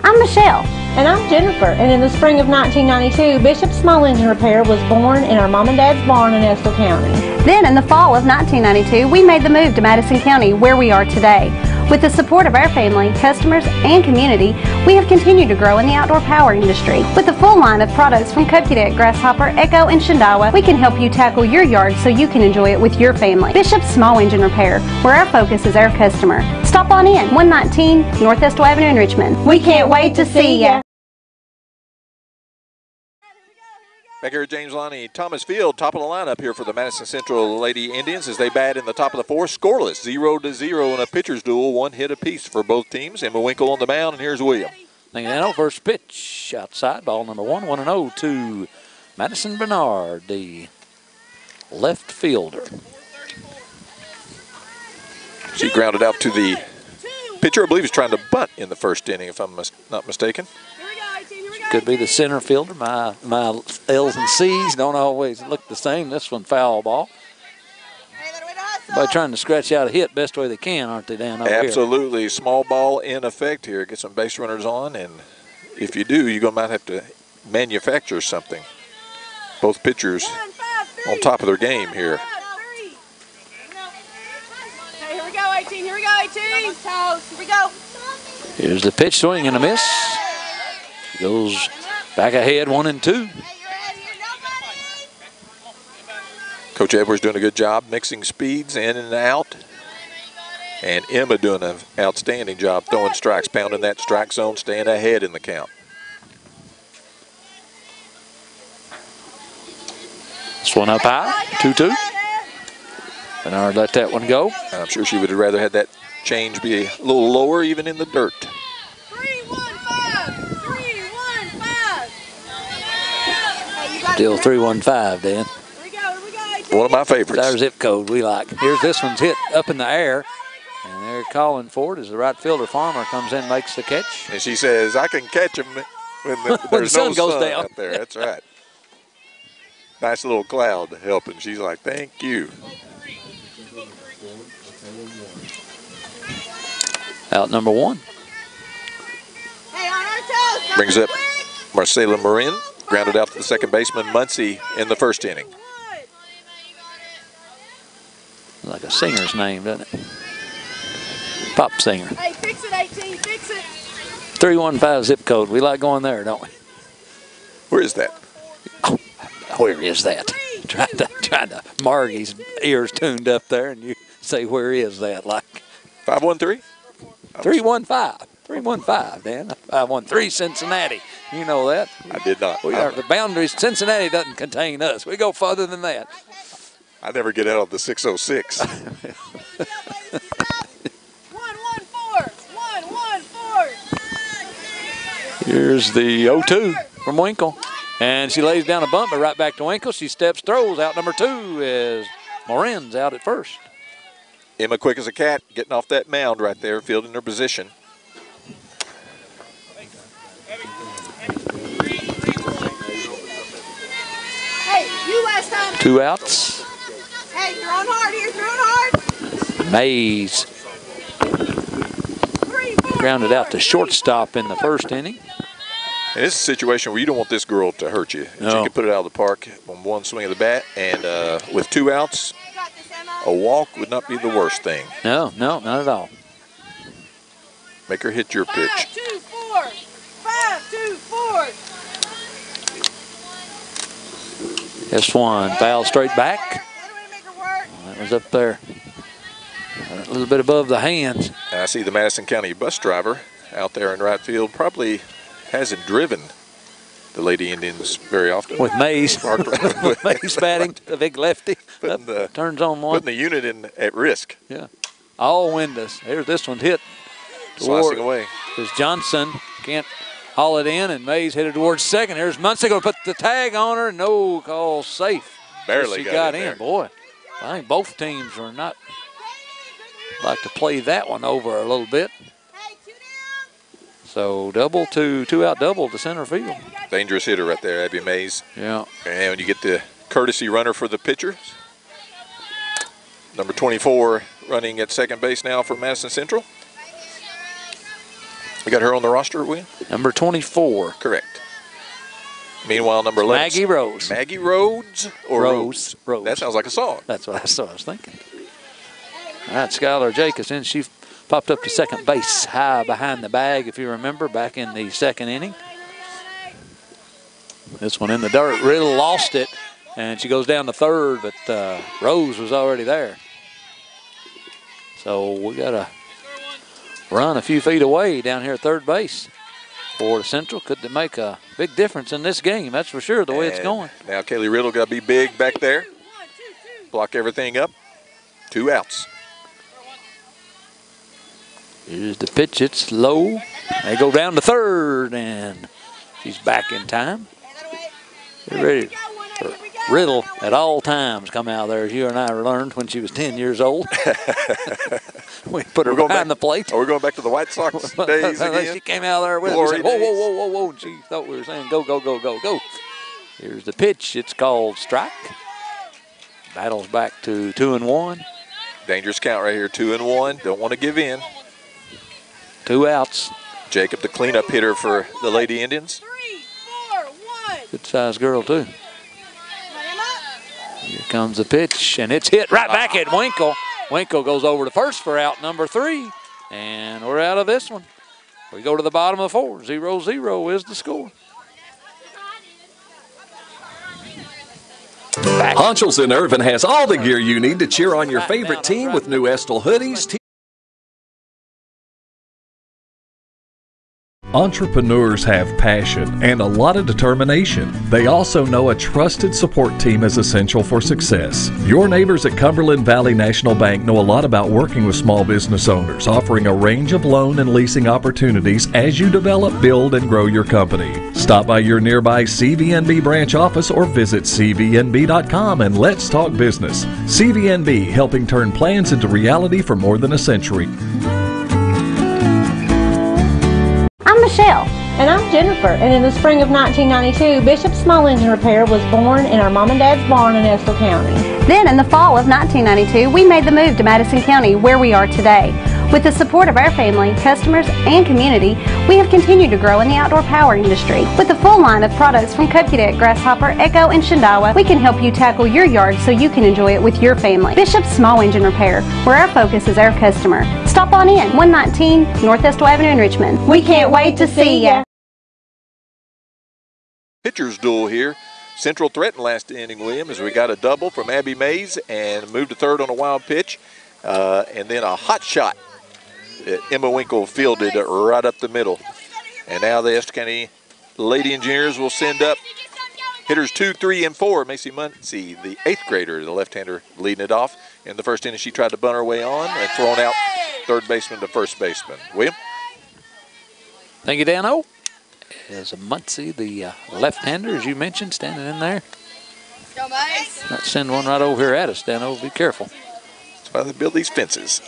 I'm Michelle. And I'm Jennifer. And in the spring of 1992, Bishop Small Engine Repair was born in our mom and dad's barn in Estill County. Then in the fall of 1992, we made the move to Madison County, where we are today. With the support of our family, customers, and community, we have continued to grow in the outdoor power industry. With a full line of products from Cupcadet, Grasshopper, Echo, and Shindawa, we can help you tackle your yard so you can enjoy it with your family. Bishop Small Engine Repair, where our focus is our customer. Stop on in, 119 North Estill Avenue in Richmond. We can't wait to see ya. Back here at James Lonnie Thomas Field, top of the lineup here for the Madison Central Lady Indians as they bat in the top of the fourth, scoreless, 0-0 in a pitcher's duel, 1 hit apiece for both teams. Emma Winkle on the mound, and here's William. Legnano, first pitch, outside, ball number 1, 1-0 to Madison Bernard, the left fielder. She grounded out to the pitcher. I believe he's trying to bunt in the first inning, if I'm not mistaken. Could be the center fielder. My L's and C's don't always look the same. This one foul ball. By trying to scratch out a hit best way they can, aren't they, Dan? Absolutely. Small ball in effect here. Get some base runners on, and if you do, you might have to manufacture something. Both pitchers on top of their game here. Okay, here we go, 18. Here we go, 18. Here we go. Here's the pitch, swing and a miss. Goes back ahead, 1-2. Coach Edwards doing a good job mixing speeds in and out. And Emma doing an outstanding job throwing strikes, pounding that strike zone, staying ahead in the count. This one up high, 2-2. Bernard let that one go. I'm sure she would have rather had that change be a little lower, even in the dirt. Still 315, Dan. One of my favorites. That's our zip code we like. Here's this one's hit up in the air. And they're calling for it as the right fielder Farmer comes in, makes the catch. And she says, I can catch him when there's the sun no goes sun down. out there. That's right. Nice little cloud helping. She's like, thank you. Out number 1. Brings up Marcela Marin. Grounded out to the second baseman, Muncie, in the first inning. Like a singer's name, doesn't it? Pop singer. Hey, fix it, 18. Fix it. 315 zip code. We like going there, don't we? Where is that? Oh, where is that? Trying to Margie's ears tuned up there, and you say, where is that? Like 513? 315. 315, Dan. 513 Cincinnati. You know that. I did not. We are the boundaries. Cincinnati doesn't contain us. We go farther than that. I never get out of the 606. 114. Here's the 0-2 from Winkle. And she lays down a bunt, but right back to Winkle. She steps, throws. Out number 2 is Morin's out at first. Emma quick as a cat, getting off that mound right there, fielding her position. Hey, you last time. 2 outs. Hey, throwing hard here, throwing hard. Mays grounded out to shortstop in the first inning. And this is a situation where you don't want this girl to hurt you. No. She can put it out of the park on one swing of the bat, and with 2 outs, a walk would not be the worst thing. No, not at all. Make her hit your pitch. 5-2-4. 5-2-4. This one foul straight back. That was up there. A little bit above the hands. I see the Madison County bus driver out there in right field, probably hasn't driven the Lady Indians very often. With Mays. With Mays batting, the big lefty. Turns on one. Putting the unit in at risk. Yeah. All windows. Here's this one hit. Slicing away. There's Johnson. Can't haul it in, and Mays headed towards second. Here's Muncie going to put the tag on her. No call, safe. Barely she got in. there. Boy, I think both teams are not like to play that one over a little bit. So two out double to center field. Dangerous hitter right there, Abby Mays. Yeah. And when you get the courtesy runner for the pitcher, number 24 running at second base now for Madison Central. We got her on the roster, William? Number 24. Correct. Meanwhile, number 11. Maggie Rhodes. Maggie Rhodes or Rose? Rose. That sounds like a song. That's what I was thinking. All right, Skylar Jacobson, she popped up to second base, high behind the bag, if you remember, back in the second inning. This one in the dirt. Riddle lost it, and she goes down to third, but Rose was already there. So we got to run a few feet away down here at third base. For the Central, could make a big difference in this game, that's for sure, the way it's going. Now Kaylee Riddle got to be big back there. Block everything up. 2 outs. Here's the pitch, it's low. They go down to third, and she's back in time. Get ready for Riddle at all times come out there, as you and I learned when she was 10 years old. We put her behind the plate. Are we going back to the White Sox days again? She came out there with us. Whoa, whoa, whoa, whoa, whoa. And she thought we were saying go, go, go, go, go. Here's the pitch. It's called strike. Battles back to 2-1. Dangerous count right here, 2-1. Don't want to give in. 2 outs. Jacob, the cleanup hitter for the Lady Indians. 3, 4, 1. Good sized girl, too. Here comes the pitch, and it's hit right back at Winkle. Winkle goes over to first for out number 3, and we're out of this one. We go to the bottom of the 4. 0-0 is the score. Honchels in Irvin has all the gear you need to cheer on your favorite team with new Estill hoodies. Entrepreneurs have passion and a lot of determination. They also know a trusted support team is essential for success. Your neighbors at Cumberland Valley National Bank know a lot about working with small business owners, offering a range of loan and leasing opportunities as you develop, build, and grow your company. Stop by your nearby CVNB branch office or visit cvnb.com and let's talk business. CVNB, helping turn plans into reality for more than a century. I'm Michelle. And I'm Jennifer. And in the spring of 1992, Bishop Small Engine Repair was born in our mom and dad's barn in Estill County. Then in the fall of 1992, we made the move to Madison County, where we are today. With the support of our family, customers, and community, we have continued to grow in the outdoor power industry. With a full line of products from Cub Cadet, Grasshopper, Echo, and Shindawa, we can help you tackle your yard so you can enjoy it with your family. Bishop Small Engine Repair, where our focus is our customer. Stop on in, 119 North Estill Avenue in Richmond. We can't wait to see ya. Pitcher's duel here. Central threatened last inning, William, as we got a double from Abby Mays and moved to third on a wild pitch. And then a hot shot that Emma Winkle fielded right up the middle. And now the Estill County Lady Engineers will send up hitters 2, 3, and 4. Macy Muncie, the 8th grader, the left-hander, leading it off. In the first inning, she tried to bunt her way on and thrown out third baseman to first baseman. William? Thank you, Dano. As Muncie, the left-hander, as you mentioned, standing in there. Go, Mace. Might send one right over here at us, Dano. Be careful. That's why they build these fences.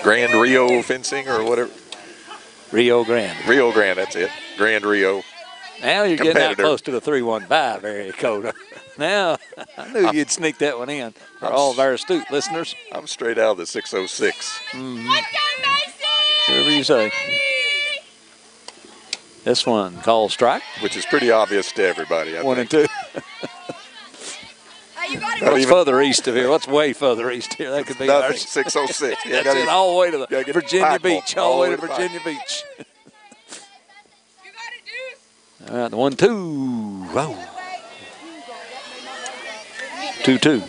Grand Rio fencing or whatever. Rio Grande. Rio Grande, that's it. Grand Rio. Now you're getting out close to the 315 area code. Now, I knew you'd sneak that one in for all of our astute listeners. I'm straight out of the 606. Mm-hmm. Whatever you say. This one called strike. Which is pretty obvious to everybody, I 1 think. and 2. What's further east of here? What's way further east here? That could be nothing. ours. 606. Yeah, That's it, all the way to the Virginia Pikeville. Beach. All the way to Virginia Beach. All right, the 1-2. Whoa. 2-2.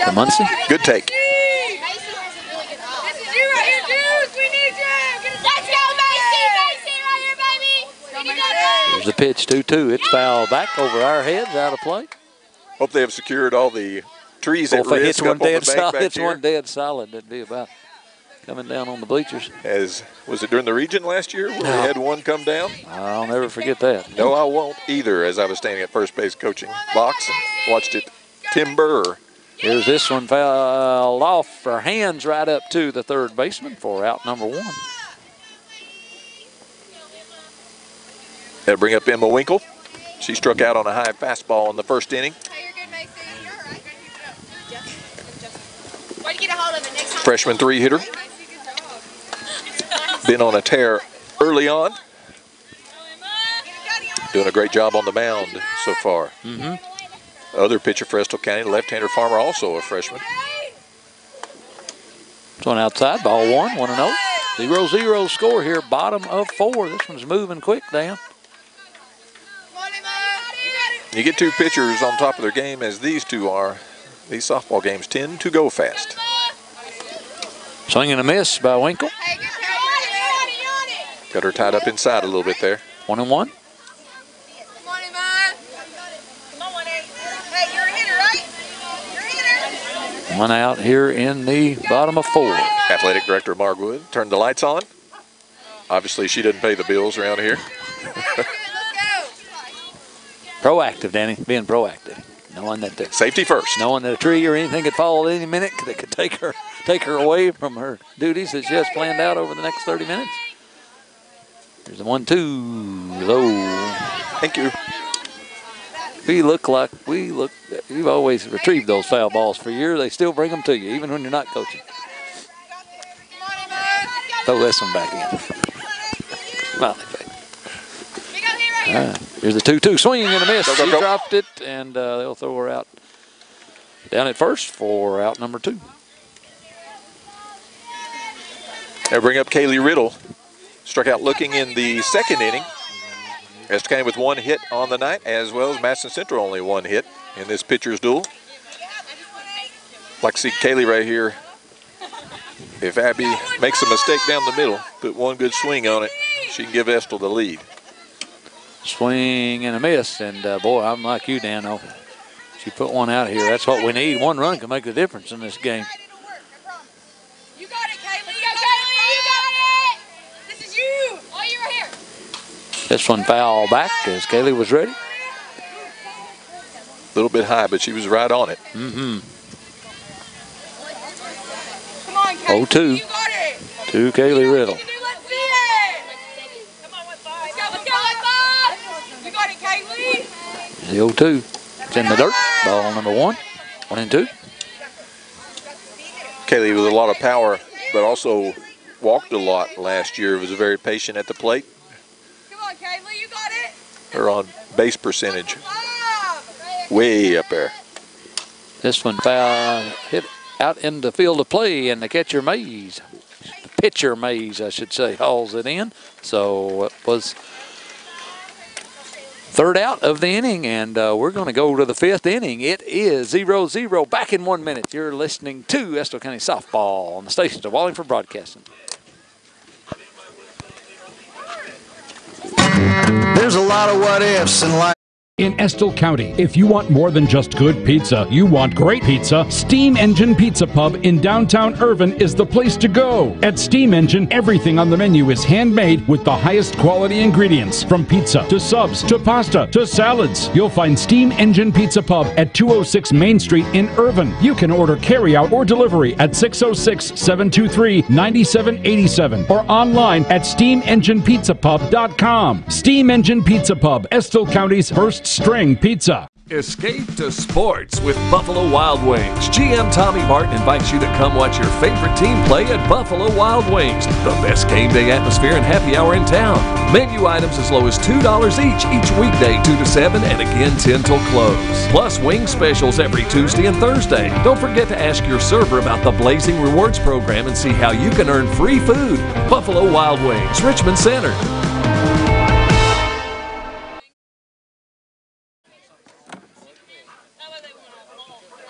The Muncie. Good take. This is you right here, Deuce. We need you. Let's go, Mace. There's a pitch 2-2. It's fouled back over our heads, out of play. Hope they have secured all the trees at If they risk hit one up on the dead bank solid, back hits here. one dead solid, that'd be about coming down on the bleachers. Was it during the region last year where we had one come down? I'll never forget that. No, I won't either, as I was standing at first base coaching box and watched it timber. Here's this one fouled off for hands right up to the third baseman for out number 1. That'll bring up Emma Winkle. She struck out on a high fastball in the first inning. Freshman 3-hitter. Been on a tear early on. Doing a great job on the mound so far. Other pitcher for Estill County, left-hander Farmer, also a freshman. This one outside, ball 1, 1-0. 0-0 score here, bottom of 4. This one's moving quick, Dan. You get two pitchers on top of their game as these two are. These softball games tend to go fast. Swing and a miss by Winkle. Got her tied up inside a little bit there. 1-1. One out here in the bottom of 4. Athletic Director Marwood turned the lights on. Obviously, she doesn't pay the bills around here. Proactive, Danny, being proactive. Knowing that safety first. Knowing that a tree or anything could fall at any minute that could take her away from her duties that she has planned out over the next 30 minutes. Here's the 1-2 low. Thank you. You've always retrieved those foul balls for years. They still bring them to you, even when you're not coaching. Throw this one back in. Smiley face. Here's the 2-2 swing and a miss. Go, go, She go. dropped it, and they'll throw her out down at first for out number 2. They bring up Kaylee Riddle. Struck out looking in the second inning. Estill County with 1 hit on the night, as well as Madison Central only 1 hit in this pitcher's duel. Like to see Kaylee right here. If Abby makes a mistake down the middle, put one good swing on it, she can give Estill the lead. Swing and a miss, and boy, I'm like you, Dan. She put one out here. That's what we need. One run can make the difference in this game. You got it, Kaylee. You got it. This is you. Oh, you right here. This one foul back as Kaylee was ready. A little bit high, but she was right on it. Come on, Kaylee. 0-2 You got it. to Kaylee Riddle. Let's see it. Come on, let's go. You got it, Kaylee. The 0-2. It's in the dirt. Ball number 1. 1-2. Kaylee with a lot of power, but also walked a lot last year. Was very patient at the plate. Come on, Kaylee. You got it. Her on base percentage way up there. This one foul hit out in the field of play, and the pitcher Mays, I should say, hauls it in. So it was third out of the inning, and we're going to go to the 5th inning. It is 0-0. Back in 1 minute. You're listening to Estill County Softball on the stations of Wallingford Broadcasting. There's a lot of what ifs in life. In Estill County, if you want more than just good pizza, you want great pizza, Steam Engine Pizza Pub in downtown Irvin is the place to go. At Steam Engine, everything on the menu is handmade with the highest quality ingredients. From pizza to subs to pasta to salads, you'll find Steam Engine Pizza Pub at 206 Main Street in Irvin. You can order carryout or delivery at 606-723-9787 or online at steamenginepizzapub.com. Steam Engine Pizza Pub, Estill County's first string pizza. Escape to sports with Buffalo Wild Wings. GM Tommy Martin invites you to come watch your favorite team play at Buffalo Wild Wings. The best game day atmosphere and happy hour in town. Menu items as low as $2 each weekday 2 to 7 and again 10 till close. Plus wing specials every Tuesday and Thursday. Don't forget to ask your server about the Blazing Rewards program and see how you can earn free food. Buffalo Wild Wings, Richmond Center.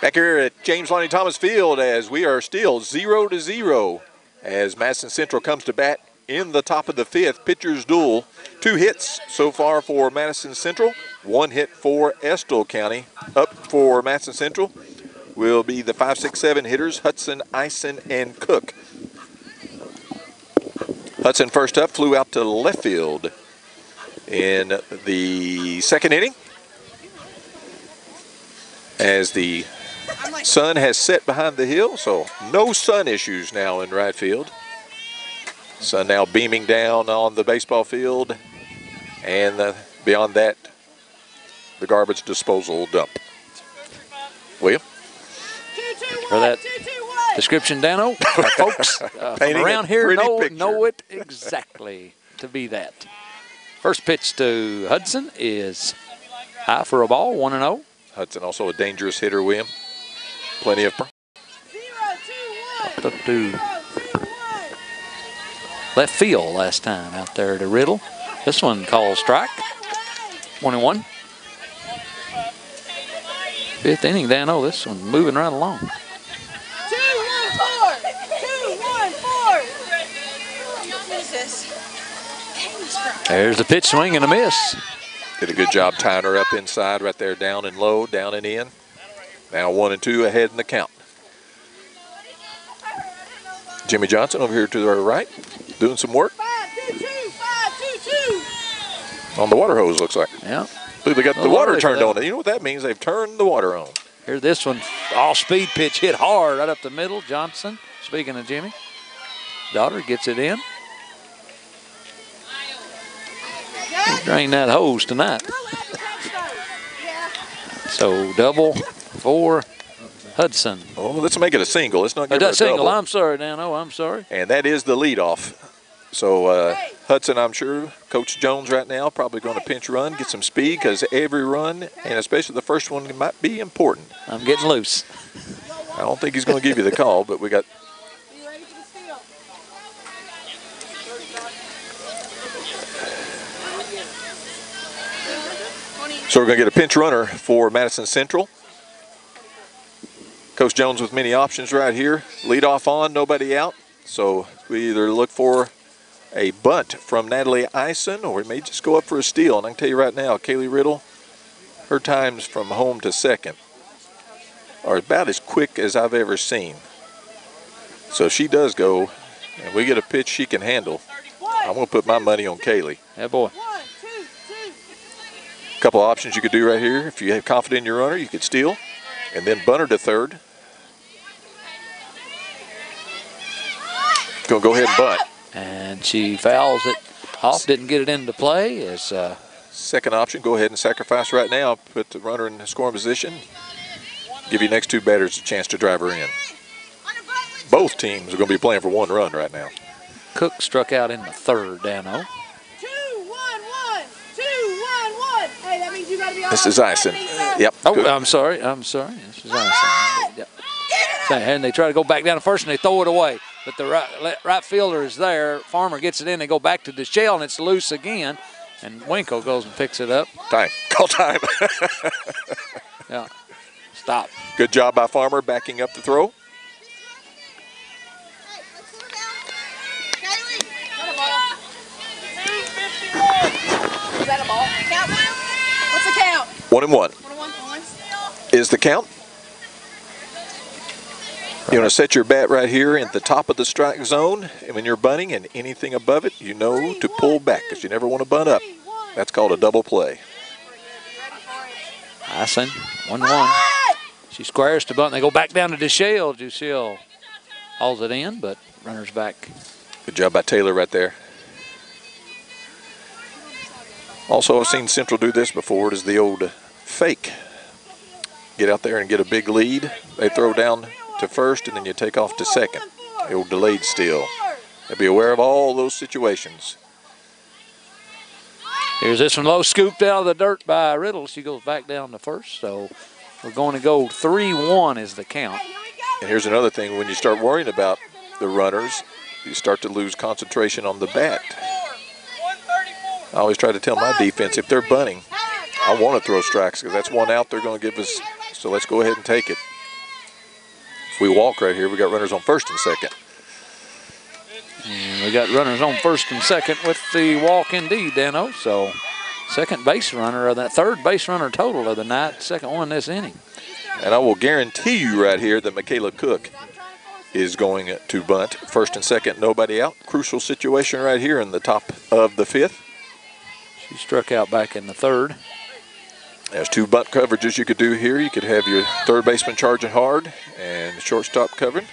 Back here at James Lonnie Thomas Field as we are still 0-0 as Madison Central comes to bat in the top of the 5th. Pitcher's duel. 2 hits so far for Madison Central, 1 hit for Estill County. Up for Madison Central will be the 5, 6, 7 hitters, Hudson, Ison, and Cook. Hudson first up, flew out to left field in the 2nd inning as the sun has set behind the hill, so no sun issues now in right field. Sun now beaming down on the baseball field, and beyond that, the garbage disposal dump. William? For that description, Dano, folks from around here know it exactly to be that. First pitch to Hudson is high for a ball, 1-0. Hudson also a dangerous hitter, William. Plenty of. Up to left field last time out there to Riddle. This one called strike. 1-1. 5th inning, Dano. This one's moving right along. 2-1-4. 2-1-4. There's the pitch, swing and a miss. Did a good job tying her up inside right there, down and low, down and in. Now 1-2 ahead in the count. Jimmy Johnson over here to our right, doing some work. 5-2-2. On the water hose, looks like. Yeah. They got the water turned on. You know what that means? They've turned the water on. Here's this one, all-speed pitch hit hard right up the middle. Johnson, speaking of Jimmy. Daughter gets it in. Drain that hose tonight. So double for Hudson. Oh, let's make it a single. Let's not give her a single. double. I'm sorry, Dano. I'm sorry. And that is the leadoff. So Hudson, I'm sure, Coach Jones right now probably going to pinch run, get some speed, because every run, and especially the first one, might be important. I'm getting loose. I don't think he's going to give you the call, but we got. So we're going to get a pinch runner for Madison Central. Coach Jones with many options right here. Lead off on, nobody out. So we either look for a bunt from Natalie Ison, or we may just go up for a steal. And I can tell you right now, Kaylee Riddle, her times from home to second are about as quick as I've ever seen. So if she does go, and we get a pitch she can handle, I'm going to put my money on Kaylee. Yeah, boy. A couple of options you could do right here. If you have confidence in your runner, you could steal and then bunt her to third. Go ahead and bunt. And she fouls it off, didn't get it into play. As second option, go ahead and sacrifice right now. Put the runner in the scoring position. Give your next two batters a chance to drive her in. Both teams are going to be playing for 1 run right now. Cook struck out in the third, Dano. 2-1-1. 2-1-1. Hey, that means you got to be on. This is Ison. Yep. Oh, good. I'm sorry. This is Ison. Yep. And they try to go back down to first, and they throw it away. But the right fielder is there. Farmer gets it in. They go back to DeShell, and it's loose again. And Winkle goes and picks it up. Time. Call time. Yeah. Stop. Good job by Farmer backing up the throw. Is that a ball? Count, what's the count? 1-1. 1-1. Is the count. You want to set your bat right here at the top of the strike zone, and when you're bunting and anything above it, you know to pull back because you never want to bunt up. That's called a double play. Ison, 1-1. She squares to bunt. They go back down to DeShell. DeShell hauls it in, but runner's back. Good job by Taylor right there. Also, I've seen Central do this before. It is the old fake. Get out there and get a big lead. They throw down to first, and then you take off to second. The old delayed steal. Be aware of all those situations. Here's this one low, scooped out of the dirt by Riddle. She goes back down to first, so we're going to go 3-1 is the count. And here's another thing. When you start worrying about the runners, you start to lose concentration on the bat. I always try to tell my defense, if they're bunting, I want to throw strikes because that's 1 out they're going to give us. So let's go ahead and take it. If we walk right here, we got runners on first and second. And we got runners on first and second with the walk indeed, Dano. So second base runner, or that third base runner total of the night, second one this inning. And I will guarantee you right here that Michaela Cook is going to bunt. First and second, nobody out. Crucial situation right here in the top of the fifth. She struck out back in the third. There's two bunt coverages you could do here. You could have your third baseman charging hard and the shortstop covering.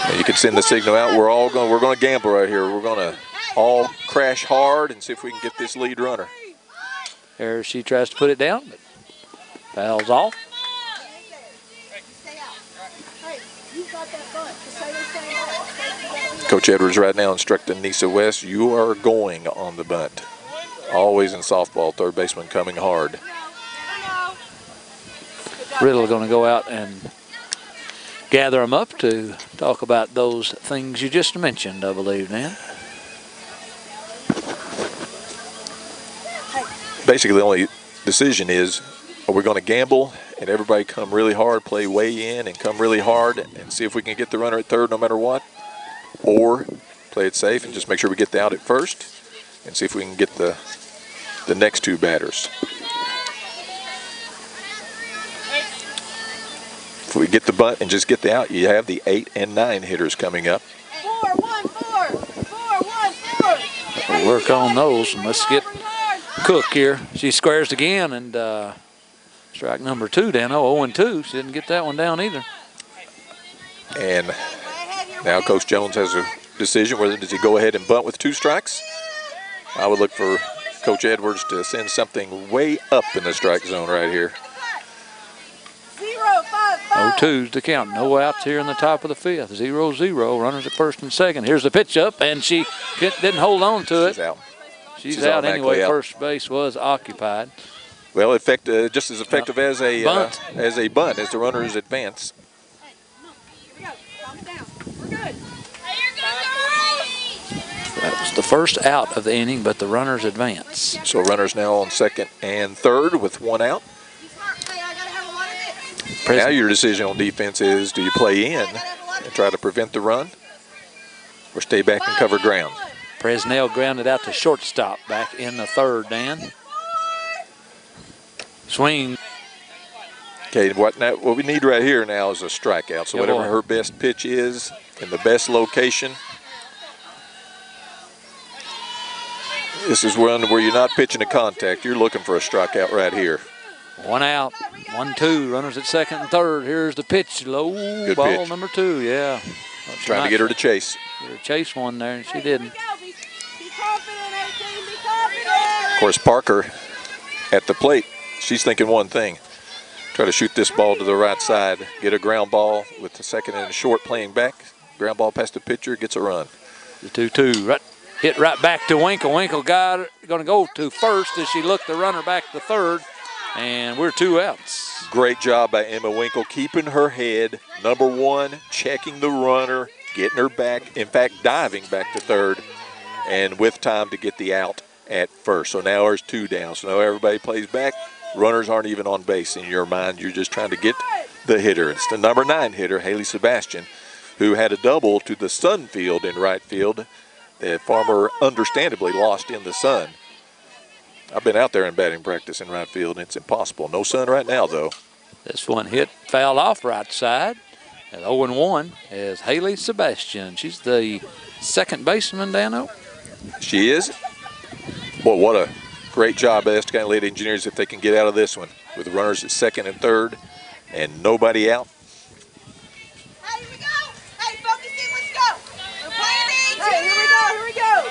And you can send the signal out. We're going to gamble right here. We're going to all crash hard and see if we can get this lead runner. There she tries to put it down, but fouls off. Coach Edwards right now instructing Nisa West, you are going on the bunt. Always in softball, third baseman coming hard. Riddle going to go out and gather them up to talk about those things you just mentioned, I believe, Nan. Basically, the only decision is, are we going to gamble and everybody come really hard, play way in and come really hard and see if we can get the runner at third no matter what? Or play it safe and just make sure we get the out at first and see if we can get the next two batters. If we get the bunt and just get the out, you have the 8 and 9 hitters coming up. 4-1-4. We'll work on those, and let's get Cook here. She squares again, and strike number 2, Dano, 0-2. She didn't get that one down either. And now Coach Jones has a decision whether does he go ahead and bunt with 2 strikes. I would look for Coach Edwards to send something way up in the strike zone right here. 0-2's to count. No outs here in the top of the fifth. 0-0. Runners at first and second. Here's the pitch up, and she didn't hold on to it. She's out. She's out anyway. First base was occupied. Well, just as effective as a bunt, as the runners advance. That was the first out of the inning, but the runners advance. So runners now on second and third with 1 out. Now your decision on defense is, do you play in and try to prevent the run or stay back and cover ground? Presnell grounded out to shortstop back in the third, Dan. Swing. Okay, what we need right here now is a strikeout. So whatever her best pitch is in the best location, this is one where you're not pitching to contact. You're looking for a strikeout right here. 1 out, 1-2, runners at second and third. Here's the pitch, low. Good ball pitch. Number 2, yeah. Trying to get her to chase. Get her to chase one there, and she didn't. Of course, Parker at the plate, she's thinking one thing. Try to shoot this ball to the right side, get a ground ball with the second and a short playing back. Ground ball past the pitcher, gets a run. The 2-2, hit right back to Winkle. Winkle going to go to first as she looked the runner back to third. And we're 2 outs. Great job by Emma Winkle, keeping her head. Number 1, checking the runner, getting her back, in fact, diving back to third, and with time to get the out at first. So now there's 2 down. So now everybody plays back. Runners aren't even on base in your mind. You're just trying to get the hitter. It's the number 9 hitter, Haley Sebastian, who had a double to the Sun field in right field. The Farmer understandably lost in the sun. I've been out there in batting practice in right field, and it's impossible. No sun right now, though. This one hit foul off right side. At 0-1 is Haley Sebastian. She's the second baseman, Dano. She is. Boy, what a great job by Estill County Lead Engineers if they can get out of this one with runners at second and third and nobody out. Hey, here we go. Hey, focus in, let's go. We're playing the 18. Hey, here we go.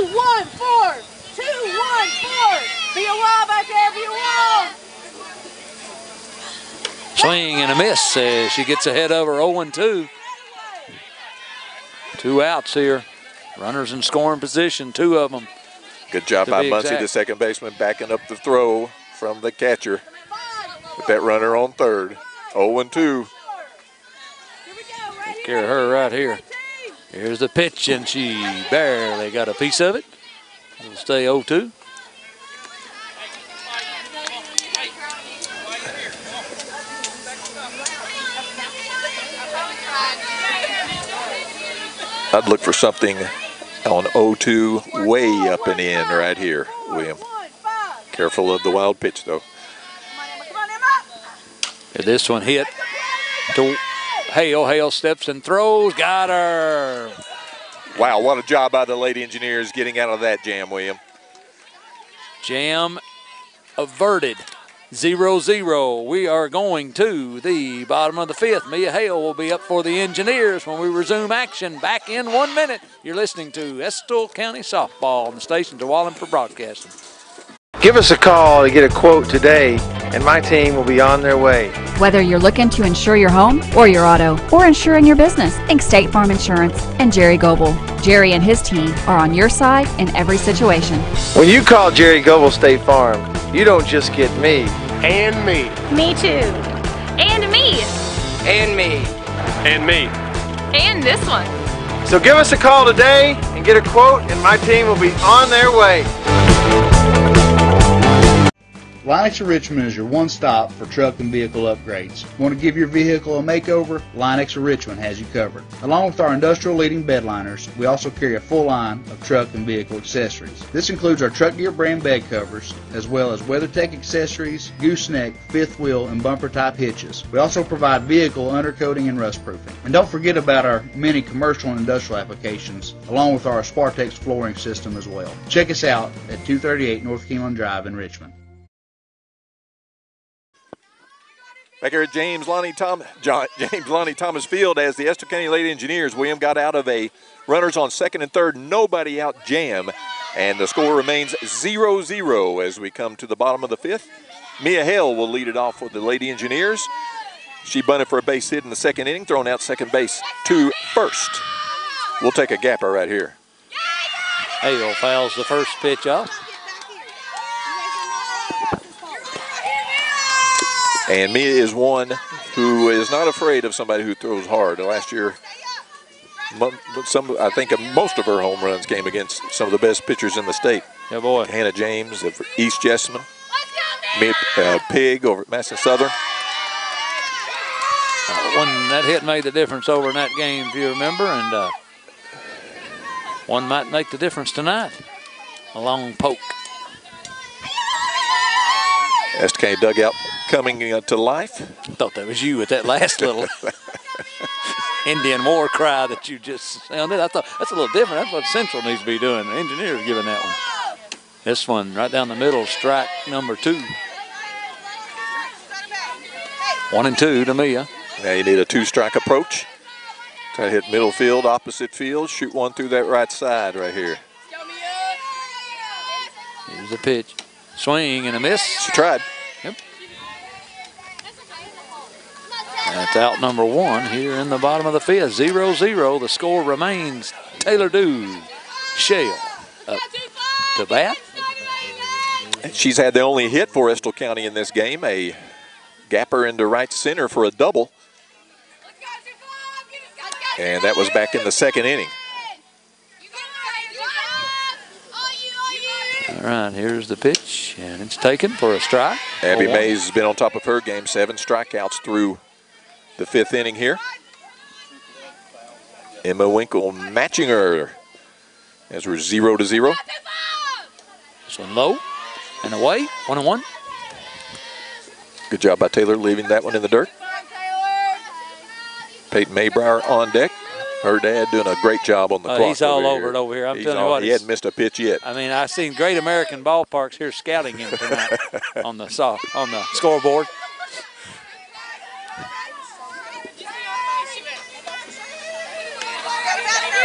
2-1-4. 2-1-4. Be a wall back there, be a wall. Swing and a miss as she gets ahead of her 0-2. 2 outs here. Runners in scoring position, 2 of them. Good job by Muncie, the second baseman, backing up the throw from the catcher. With that runner on third. 0-2. Take care of her right here. Here's the pitch, and she barely got a piece of it. It'll stay 0-2. I'd look for something on 0-2 way up and in right here, William. Careful of the wild pitch, though. This one hit to Hale. Hale steps and throws. Got her. Wow, what a job by the Lady Engineers getting out of that jam, William. Jam averted. 0-0. We are going to the bottom of the fifth. Mia Hale will be up for the Engineers when we resume action back in 1 minute. You're listening to Estill County Softball on the station to Wallingford Broadcasting. Give us a call to get a quote today, and my team will be on their way. Whether you're looking to insure your home or your auto or insuring your business, think State Farm Insurance and Jerry Goebel. Jerry and his team are on your side in every situation. When you call Jerry Goebel State Farm, you don't just get me. And me. Me too. And me. And me. And me. And this one. So give us a call today and get a quote, and my team will be on their way. Line-X of Richmond is your one-stop for truck and vehicle upgrades. Want to give your vehicle a makeover? Line-X of Richmond has you covered. Along with our industrial leading bed liners, we also carry a full line of truck and vehicle accessories. This includes our Truck Gear brand bed covers, as well as WeatherTech accessories, gooseneck, fifth wheel, and bumper type hitches. We also provide vehicle undercoating and rust proofing. And don't forget about our many commercial and industrial applications, along with our Spartex flooring system as well. Check us out at 238 North Keeneland Drive in Richmond. Back here at James Lonnie Thomas Field as the Estill County Lady Engineers. William got out of a runners on second and third, nobody out jam. And the score remains 0-0 as we come to the bottom of the fifth. Mia Hale will lead it off for the Lady Engineers. She bunted for a base hit in the second inning, thrown out second base to first. We'll take a gapper right here. Hale fouls the first pitch off. And Mia is one who is not afraid of somebody who throws hard. Last year, I think most of her home runs came against some of the best pitchers in the state. Yeah, boy. Hannah James of East Jessamine. Mia Pig over at Madison Southern. That hit made the difference over in that game, if you remember, and one might make the difference tonight. A long poke. Estill County dugout coming to life. I thought that was you with that last little Indian war cry that you just sounded. I thought that's a little different. That's what Central needs to be doing. The Engineers giving that one. This one right down the middle, strike number 2. 1-2 to Mia. Now you need a 2-strike approach. Try to hit middle field, opposite field, shoot one through that right side right here. Here's the pitch. Swing and a miss. She tried. Yep. That's out number 1 here in the bottom of the fifth. 0-0. The score remains Taylor Dew. Shale up to bat. She's had the only hit for Estill County in this game. A gapper into right center for a double. And that was back in the second inning. All right, here's the pitch, and it's taken for a strike. Abby Mays has been on top of her game. 7 strikeouts through the 5th inning here. Emma Winkle matching her as we're 0-0. This one low and away, 1-1. Good job by Taylor leaving that one in the dirt. Peyton Maybrower on deck. Her dad doing a great job on the clock. He's all over it over here. I'm telling you what. He hadn't missed a pitch yet. I mean, I've seen Great American Ballparks here scouting him tonight on the scoreboard.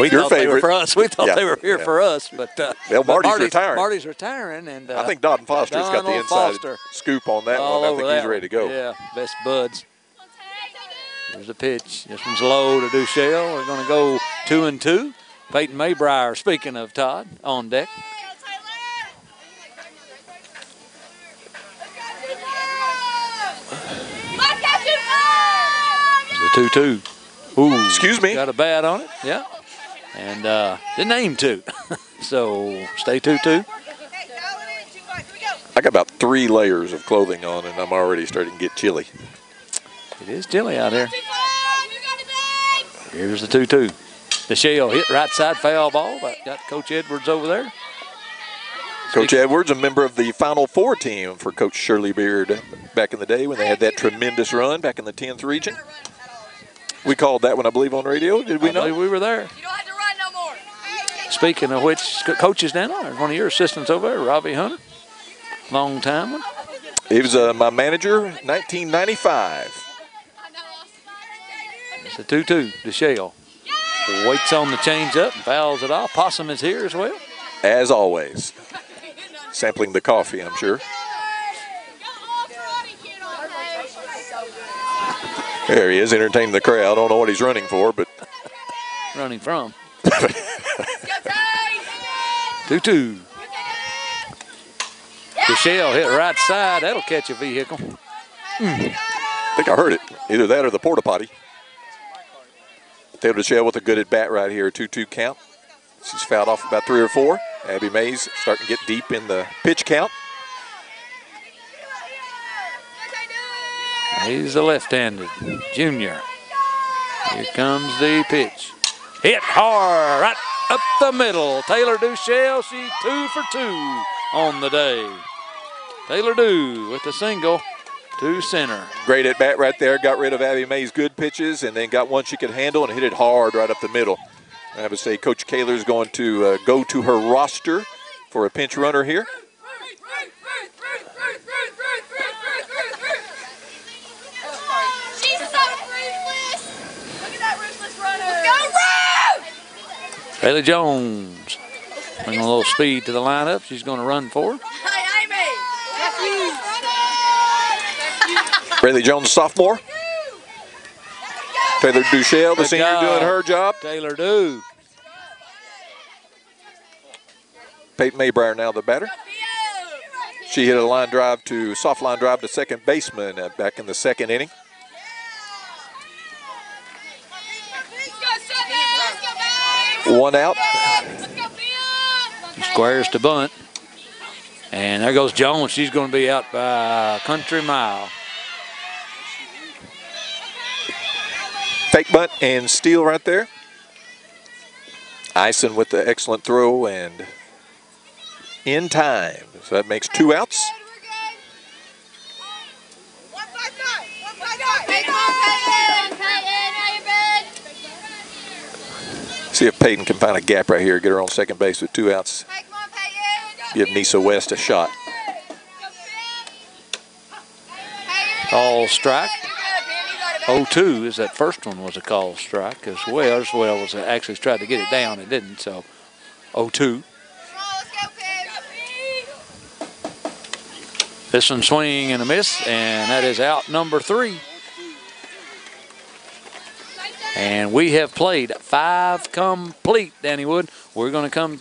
We thought they were for us. We thought they were here for us, but Marty's retiring. Marty's retiring, and I think Don Foster's got the inside scoop on that one. I think he's ready to go. Yeah, best buds. There's the pitch. This one's low to Duchelle. We're going to go 2-2. Peyton Maybrower, speaking of Todd, on deck. There's the 2-2. Ooh, excuse me. Got a bat on it. Yeah. And didn't aim to. So stay 2-2. I got about 3 layers of clothing on, and I'm already starting to get chilly. It is chilly out here. Here's the 2-2. DeShale hit right side foul ball. Got Coach Edwards over there. Coach Edwards, a member of the Final Four team for Coach Shirley Beard back in the day when they had that tremendous run back in the 10th region. We called that one, I believe, on radio. Did we I know? believe we were there. Speaking of which, coaches down there, one of your assistants over there, Robbie Hunter. Long time one. He was my manager, 1995. It's a 2-2, DeShale. Waits on the change up, fouls it off. Possum is here as well. As always. Sampling the coffee, I'm sure. There he is, entertaining the crowd. I don't know what he's running for, but. Running from. 2-2. DeShale hit right side. That'll catch a vehicle. I think I heard it. Either that or the porta potty. Taylor DeShale with a good at bat right here. 2-2 count. She's fouled off about 3 or 4. Abby Mays starting to get deep in the pitch count. He's a left-handed junior. Here comes the pitch. Hit hard right up the middle. Taylor DeShale, she's 2 for 2 on the day. Taylor Dew with the single to center. Great at bat right there. Got rid of Abby May's good pitches and then got one she could handle and hit it hard right up the middle. I would say Coach Kaler is going to go to her roster for a pinch runner here. Bailey Jones bringing a little speed to the lineup. She's going to run for her. Bailey Jones, sophomore. Taylor DeShale, the senior, doing her job. Taylor Dew. Peyton Maybrier now the batter. She hit a line drive to, soft line drive to second baseman back in the 2nd inning. One out. Squares to bunt. And there goes Jones. She's going to be out by a country mile. Fake bunt and steal right there. Ison with the excellent throw and in time. So that makes 2 outs. See if Peyton can find a gap right here, get her on second base with 2 outs. Give Nisa West a shot. Call strike. 0-2 is that first one was a call strike as well as actually tried to get it down. It didn't, so 0-2. This one swing and a miss, and that is out number 3. And we have played 5 complete, Danny Wood. We're going to come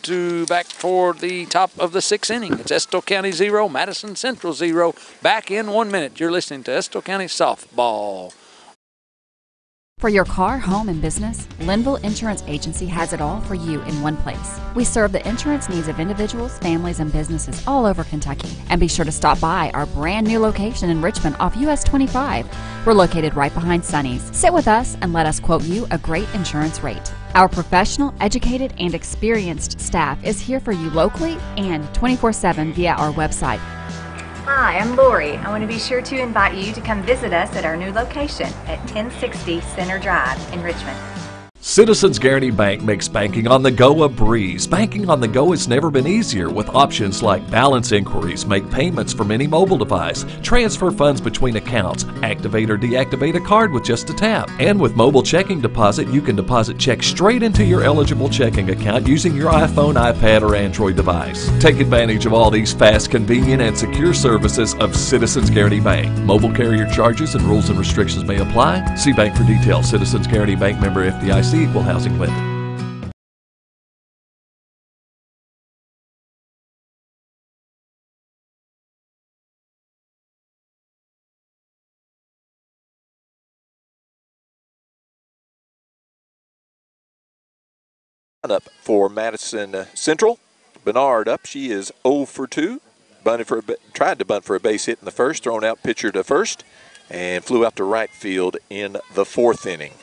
back toward the top of the 6th inning. It's Estill County 0, Madison Central 0. Back in 1 minute. You're listening to Estill County Softball. For your car, home, and business, Linville Insurance Agency has it all for you in one place. We serve the insurance needs of individuals, families, and businesses all over Kentucky. And be sure to stop by our brand new location in Richmond off US 25. We're located right behind Sonny's. Sit with us and let us quote you a great insurance rate. Our professional, educated, and experienced staff is here for you locally and 24/7 via our website. Hi, I'm Lori. I want to be sure to invite you to come visit us at our new location at 1060 Center Drive in Richmond. Citizens Guaranty Bank makes banking on the go a breeze. Banking on the go has never been easier with options like balance inquiries, make payments from any mobile device, transfer funds between accounts, activate or deactivate a card with just a tap. And with mobile checking deposit, you can deposit checks straight into your eligible checking account using your iPhone, iPad, or Android device. Take advantage of all these fast, convenient, and secure services of Citizens Guaranty Bank. Mobile carrier charges and rules and restrictions may apply. See bank for details. Citizens Guaranty Bank, member FDIC. Equal housing lender. Up for Madison Central. Bernard up. She is 0 for 2. Tried to bunt for a base hit in the first, thrown out pitcher to first, and flew out to right field in the 4th inning.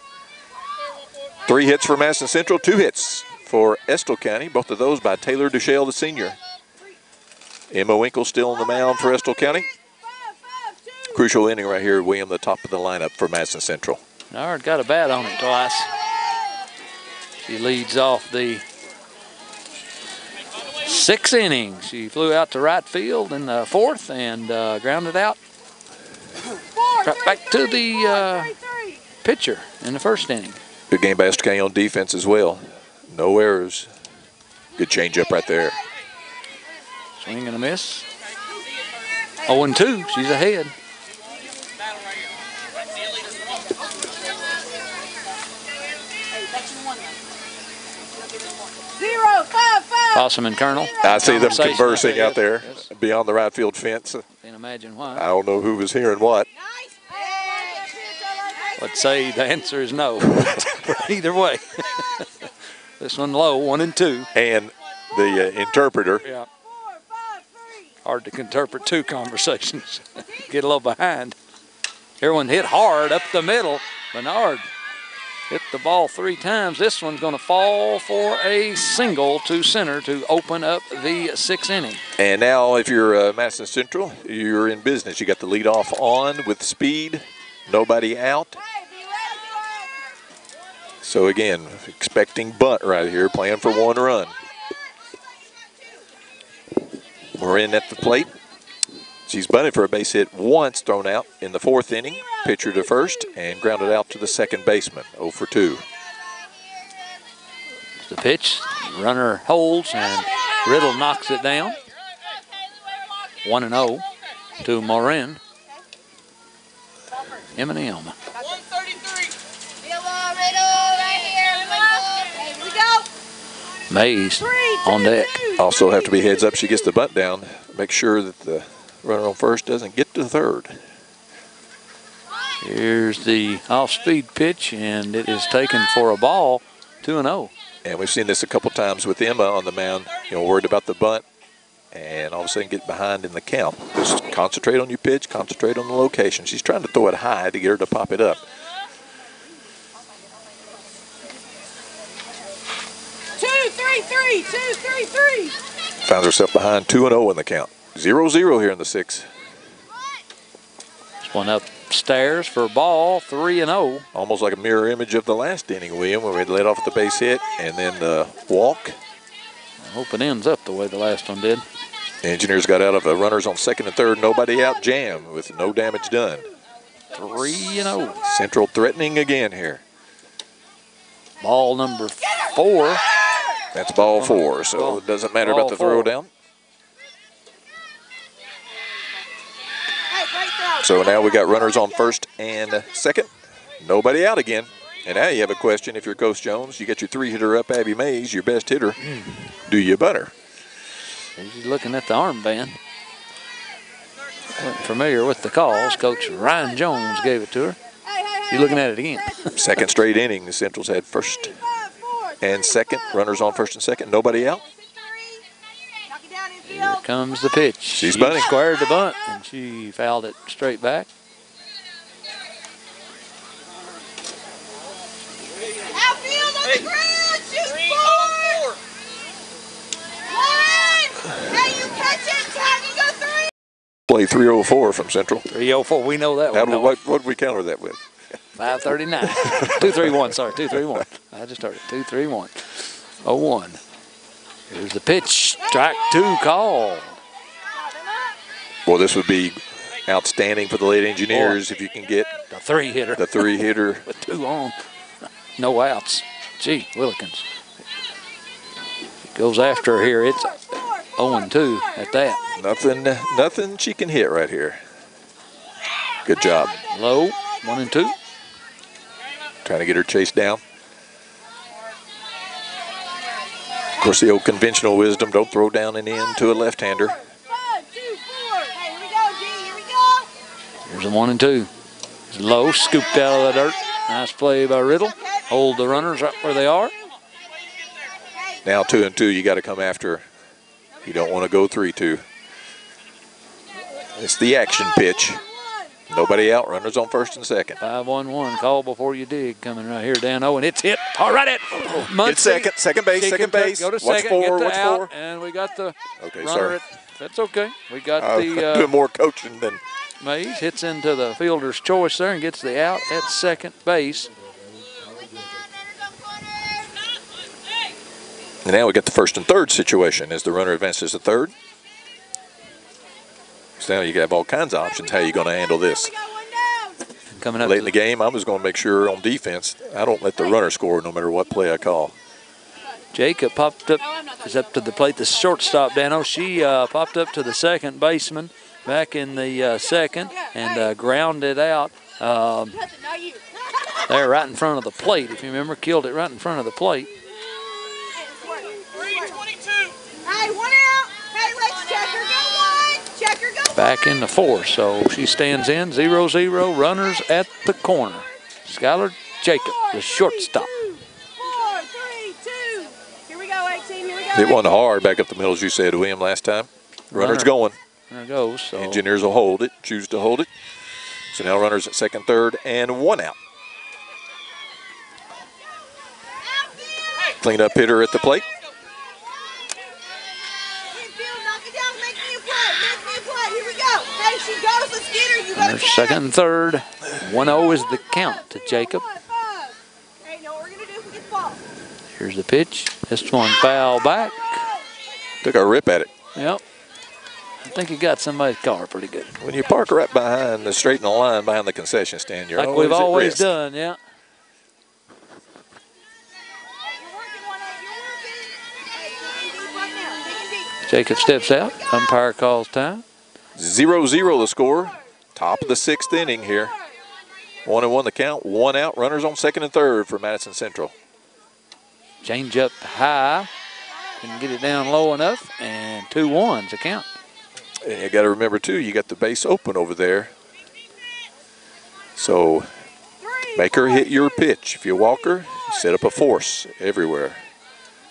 3 hits for Madison Central, 2 hits for Estill County, both of those by Taylor Duchelle, the senior. Emma Winkle still on the mound for Estill County. Crucial inning right here, William, the top of the lineup for Madison Central. Nard got a bat on it twice. She leads off the 6th inning. She flew out to right field in the 4th and grounded out. Right back to the pitcher in the 1st inning. Good game by Estill County on defense as well. No errors. Good changeup right there. Swing and a miss. 0-2, she's ahead. Possum and Colonel. I see them conversing out there beyond the right field fence. Can't imagine why. I don't know who was hearing what. Let's say the answer is no. Either way. This one low, 1-2. And the interpreter. Yeah. Hard to interpret 2 conversations. Get a little behind. Here one hit hard up the middle. Bernard hit the ball 3 times. This one's going to fall for a single to center to open up the 6th inning. And now if you're Madison Central, you're in business. You got the lead off on with speed, nobody out. So again, expecting bunt right here, playing for 1 run. Morin at the plate. She's bunted for a base hit once, thrown out in the 4th inning. Pitcher to first and grounded out to the second baseman, 0 for 2. The pitch, runner holds and Riddle knocks it down. 1-0 to Morin. M&M. Mays on deck. Also have to be heads up. She gets the bunt down. Make sure that the runner on first doesn't get to third. Here's the off-speed pitch, and it is taken for a ball, 2-0. And we've seen this a couple times with Emma on the mound. You know, worried about the bunt, and all of a sudden get behind in the count. Just concentrate on your pitch, concentrate on the location. She's trying to throw it high to get her to pop it up. Two, three. Finds herself behind 2-0 in the count. 0-0 here in the 6th. This one upstairs for a ball, 3-0. Almost like a mirror image of the last inning, William, when we led off with the base hit and then the walk. I hope it ends up the way the last one did. The Engineers got out of a runners on 2nd and 3rd, nobody out jam with no damage done. 3-0. Central threatening again here. Ball number 4. That's ball 4, so it doesn't matter about the throw down. So now we got runners on 1st and 2nd. Nobody out again. And now you have a question. If you're Coach Jones, you get your 3-hitter up, Abby Mays, your best hitter. Do you butter? She's looking at the armband. Wasn't familiar with the calls. Coach Ryan Jones gave it to her. She's looking at it again. 2nd straight inning. The Centrals had 1st and 2nd. Runners on 1st and 2nd. Nobody out. Here comes the pitch. She's bunting. She squared the bunt, and she fouled it straight back. Outfield on the ground, shoot 4. 1. Now you catch it, time you go 3. Play 304 from Central. 304, we know that one. What did we counter that with? 539. 231, sorry, 231. I just heard it. 231. 0-1. Here's the pitch. Strike 2 called. Well, this would be outstanding for the late Engineers if you can get the 3-hitter. The 3-hitter. With 2 on. No outs. Gee, Willikins. It goes after her here. It's 0-2 at that. Nothing she can hit right here. Good job. Low, 1-2. Trying to get her chased down. Of course, the old conventional wisdom, don't throw down and in to a left-hander. 5, 2, 4. Hey, here we go, G. Here we go. Here's a 1-2. Low, scooped out of the dirt. Nice play by Riddle. Hold the runners right where they are. Now 2-2, you got to come after. You don't want to go 3-2. It's the action pitch. Nobody out. Runners on first and second. 5-1-1. Call before you dig. Coming right here, Dan-O, and it's hit. All right, it. Get second base, second base. Go to Watch second. four, Get watch to out, four. and we got the Okay, runner sorry. that's okay. We got doing more coaching than Mays. Hits into the fielder's choice there and gets the out at second base. And now we got the first and third situation as the runner advances to third. So now you have all kinds of options how you're going to handle this. Coming up late in the game, I'm just going to make sure on defense I don't let the runner score no matter what play I call. Jacob popped up, is up to the plate. The shortstop, Dan-O, she popped up to the second baseman back in the second and grounded out there right in front of the plate. If you remember, killed it right in front of the plate. Hey, one out. Hey, let's checker, go one. Checker, go Back in the fourth, so she stands in 0-0, runners at the corner. Skylar Jacob, the shortstop. 4, 3, 2. Here we go, 18. Here we go. It wasn't hard back up the middle, as you said, William, last time. Runner's going. There it goes. So. Engineers will hold it, choose to hold it. So now runners at second, third, and one out. Cleanup hitter at the plate. Here we go. Hey, she goes. Let's get her. You got Runners second and third. 1-0 is the count to Jacob. Hey, know what we're going to do if we get the ball. Here's the pitch. This one foul back. Took a rip at it. Yep. I think he got somebody's car pretty good. When you park right behind the straight in the line behind the concession stand, you're like always we've at always risk. done, yeah. Jacob steps out. Umpire calls time. 0-0 the score. Top of the sixth inning here. 1-1 the count. One out. Runners on second and third for Madison Central. Change up high. Didn't get it down low enough. And 2-1's the count. And you got to remember, too, you got the base open over there. So make her hit your pitch. If you walk her, set up a force everywhere.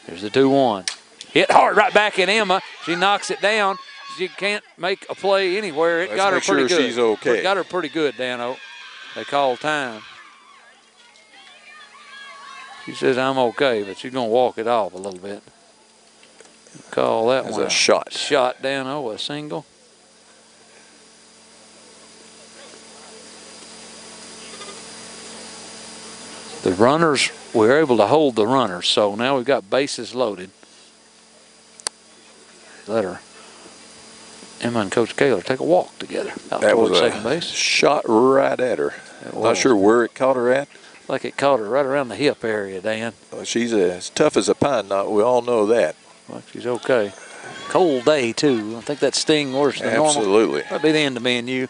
Here's the 2-1. Hit hard right back at Emma. She knocks it down. She can't make a play anywhere. It got her pretty good. She's okay. Got her pretty good, Dan-O. They call time. She says, I'm okay, but she's going to walk it off a little bit. Call that As one a shot. Shot, Dan-O, a single. The runners, we were able to hold the runners, so now we've got bases loaded. Let her, Emma and Coach Kaler, take a walk together out That toward was second a base. shot right at her. Not sure where it caught her at. Like it caught her right around the hip area, Dan. Well, she's as tough as a pine knot. We all know that. Well, she's okay. Cold day, too. I think that sting worse than normal. Absolutely. That'd be the end of me and you.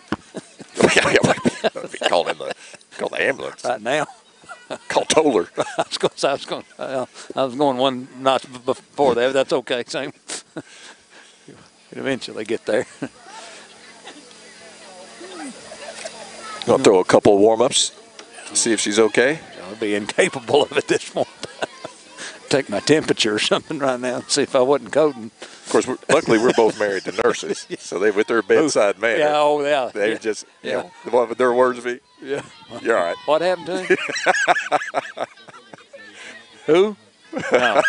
Call the ambulance. Right now. Call Toller. I was going one notch before that. That's okay. Same. Eventually get there. Gonna throw a couple of warm-ups, see if she's okay. I'll be incapable of it this morning. Take my temperature or something right now and see if I wasn't coding. Of course, luckily we're both married to nurses, so they with their bedside manner. Yeah, oh yeah. They just, you know, what their words be. Yeah. You're all right. What happened to him? Who? No.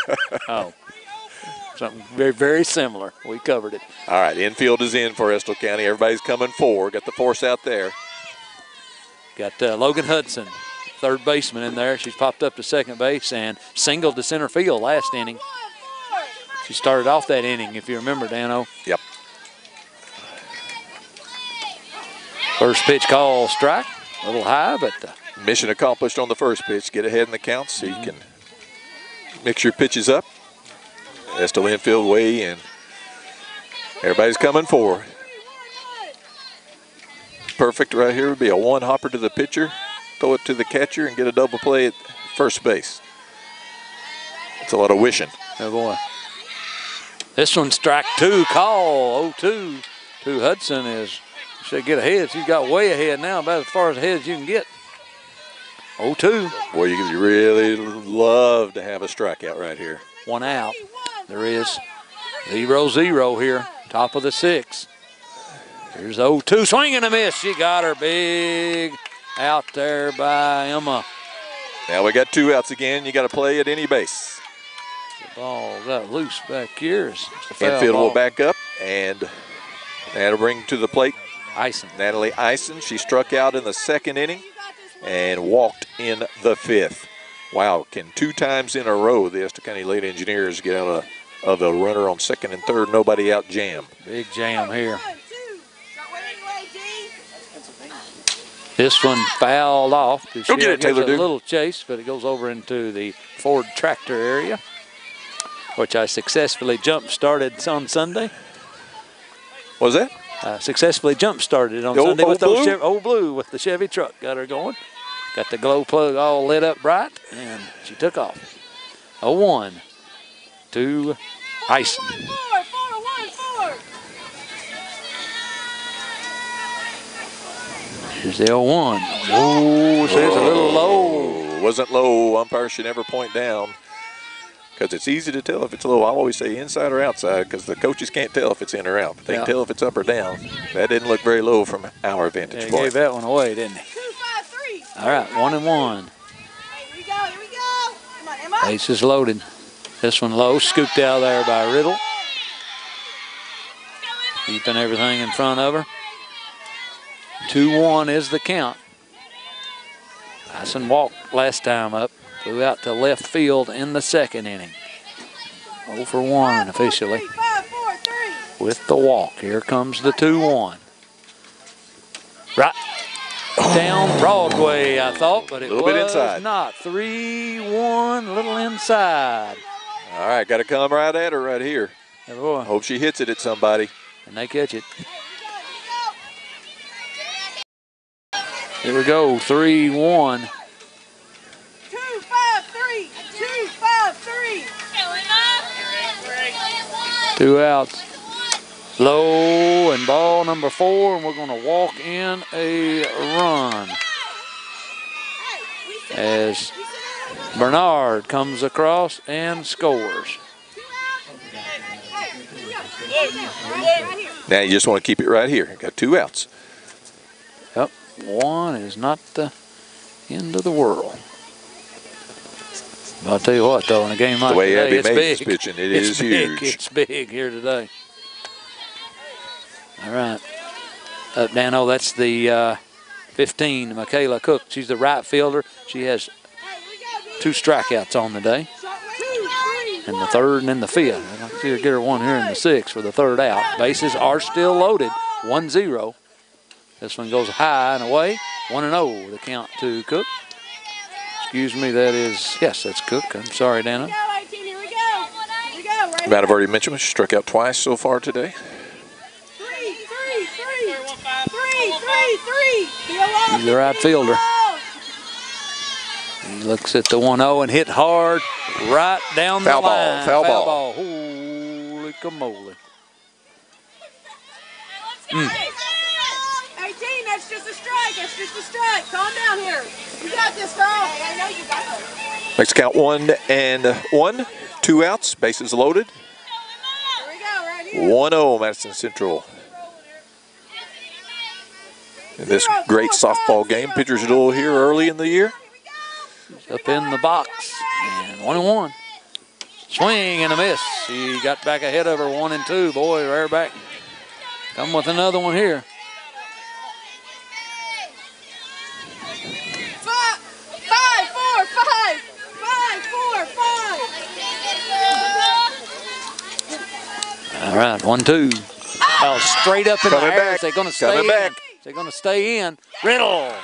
Oh. Something very, very similar. We covered it. All right, infield is in for Estill County. Everybody's coming forward. Got the force out there. Got Logan Hudson, third baseman in there. She's popped up to second base and singled to center field last inning. She started off that inning, if you remember, Dan-O. Yep. First pitch call, strike. A little high, but... Mission accomplished on the first pitch. Get ahead in the count so you can mix your pitches up. Estill infield way in. Everybody's coming forward. Perfect right here would be a one hopper to the pitcher, throw it to the catcher, and get a double play at first base. It's a lot of wishing. Oh, boy. This one's strike two, call 0-2 to Hudson. Is should get ahead. She's got way ahead now, about as far as ahead as you can get. 0-2. Boy, you really love to have a strikeout right here. One out. There is 0-0 here, top of the sixth. Here's 0-2, swing and a miss. She got her big out there by Emma. Now we got 2 outs again. You got to play at any base. The ball got loose back here. Infield will back up, and that'll bring to the plate Natalie Eisen. She struck out in the 2nd inning and walked in the 5th. Wow, can 2 times in a row the Estill County Late Engineers get out of a runner on 2nd and 3rd, nobody out jam. Big jam here. This one fouled off. Go get it, Taylor Duke. A little chase, but it goes over into the Ford tractor area, which I successfully jump-started on Sunday. What was that? Successfully jump-started on Sunday with those Old Blue with the Chevy truck. Got her going. Got the glow plug all lit up bright, and she took off. 0-1 to Ison. Here's the 0-1. Oh, so it's a little low. Wasn't low. Umpire should never point down because it's easy to tell if it's low. I always say inside or outside because the coaches can't tell if it's in or out. But they can tell if it's up or down. That didn't look very low from our vantage point. He gave that one away, didn't he? All right, 1-1. Here we go. Come on, Emma. Base is loaded. This one low, scooped out there by Riddle. Keeping everything in front of her. 2-1 is the count. Ison walked last time up, flew out to left field in the 2nd inning. 0-for-1 officially. 5, 4, 3. With the walk. Here comes the 2-1. Right down Broadway, I thought, but it was not. 3-1, a little inside. All right, got to come right at her right here. Yeah, boy. Hope she hits it at somebody. And they catch it. Here we go, 3-1. 2, 5, 3. 2, 5, 3. 2 outs. Low and ball number 4, and we're going to walk in a run as Bernard comes across and scores. Now you just want to keep it right here. Got 2 outs. Yep, 1 is not the end of the world. But I'll tell you what, though, in a game like today, it's big. Pitching, it is huge. It's big here today. All right. Up Dano, that's the 15, Michaela Cook. She's the right fielder. She has 2 strikeouts on the day. In the 3rd and in the 5th. I'd like to see her get her one here in the 6th for the 3rd out. Bases are still loaded. 1-0. This one goes high and away. 1-0 the count to Cook. Excuse me, that is, yes, that's Cook. I'm sorry, Dano. Might have already mentioned she struck out twice so far today. 3. He's the right fielder. He looks at the 1-0 and hit hard right down the line. Foul ball. Holy camoly. 18, that's just a strike. Calm down here. You got this, girl. I know you got this. Next count 1-1. 2 outs. Bases loaded. Here we go, right here. 1-0 Madison Central. In this great softball game, pitchers duel here early in the year. Up in the box, and 1-1. Swing and a miss. He got back ahead of her, 1-2. Boy, rare back. Come with another one here. 5, 4, 5. 5, 4, 5. All right, 1-2. Oh, straight up in the air. They're going to stay in. They're going to stay in. Riddle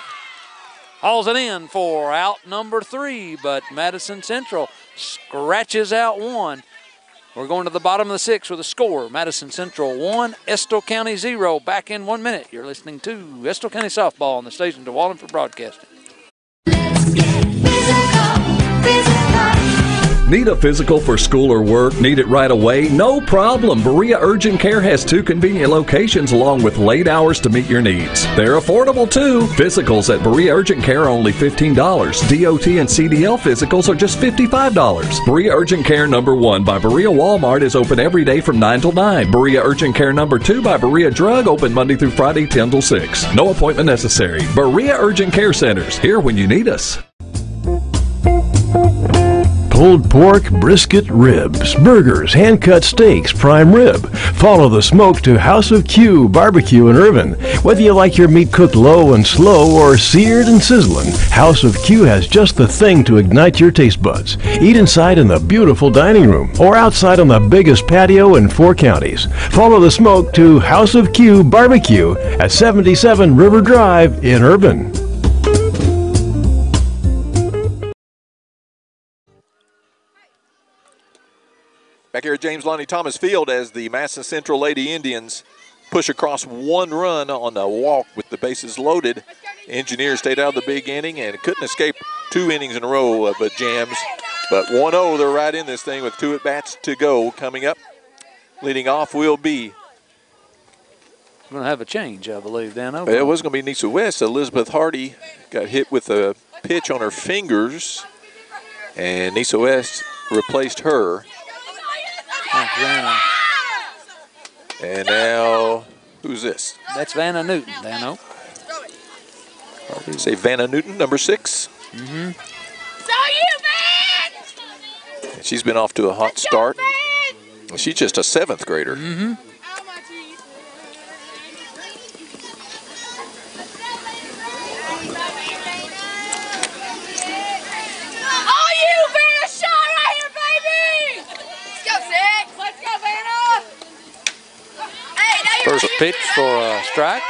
hauls it in for out number 3, but Madison Central scratches out 1. We're going to the bottom of the 6th with a score. Madison Central 1, Estill County 0. Back in 1 minute. You're listening to Estill County Softball on the station to Walden for broadcasting. Physical. Need a physical for school or work? Need it right away? No problem. Berea Urgent Care has 2 convenient locations along with late hours to meet your needs. They're affordable too. Physicals at Berea Urgent Care are only $15. DOT and CDL physicals are just $55. Berea Urgent Care number 1 by Berea Walmart is open every day from 9 till 9. Berea Urgent Care number 2 by Berea Drug open Monday through Friday 10 till 6. No appointment necessary. Berea Urgent Care Centers, here when you need us. Pulled pork, brisket, ribs, burgers, hand-cut steaks, prime rib. Follow the smoke to House of Q Barbecue in Irvin. Whether you like your meat cooked low and slow or seared and sizzling, House of Q has just the thing to ignite your taste buds. Eat inside in the beautiful dining room or outside on the biggest patio in 4 counties. Follow the smoke to House of Q Barbecue at 77 River Drive in Irvin. Back here at James Lonnie Thomas Field as the Madison Central Lady Indians push across 1 run on the walk with the bases loaded. Engineers stayed out of the big inning and couldn't escape 2 innings in a row of jams. But 1-0, they're right in this thing with 2 at-bats to go. Coming up, leading off will be... We're going to have a change, I believe, Dano. It was going to be Nisa West. Elizabeth Hardy got hit with a pitch on her fingers, and Nisa West replaced her. And now, who's this? That's Vanna Newton, Dano. Say Vanna Newton, number 6. Mm-hmm. And she's been off to a hot start. She's just a 7th grader. Mm-hmm. First pitch for a strike.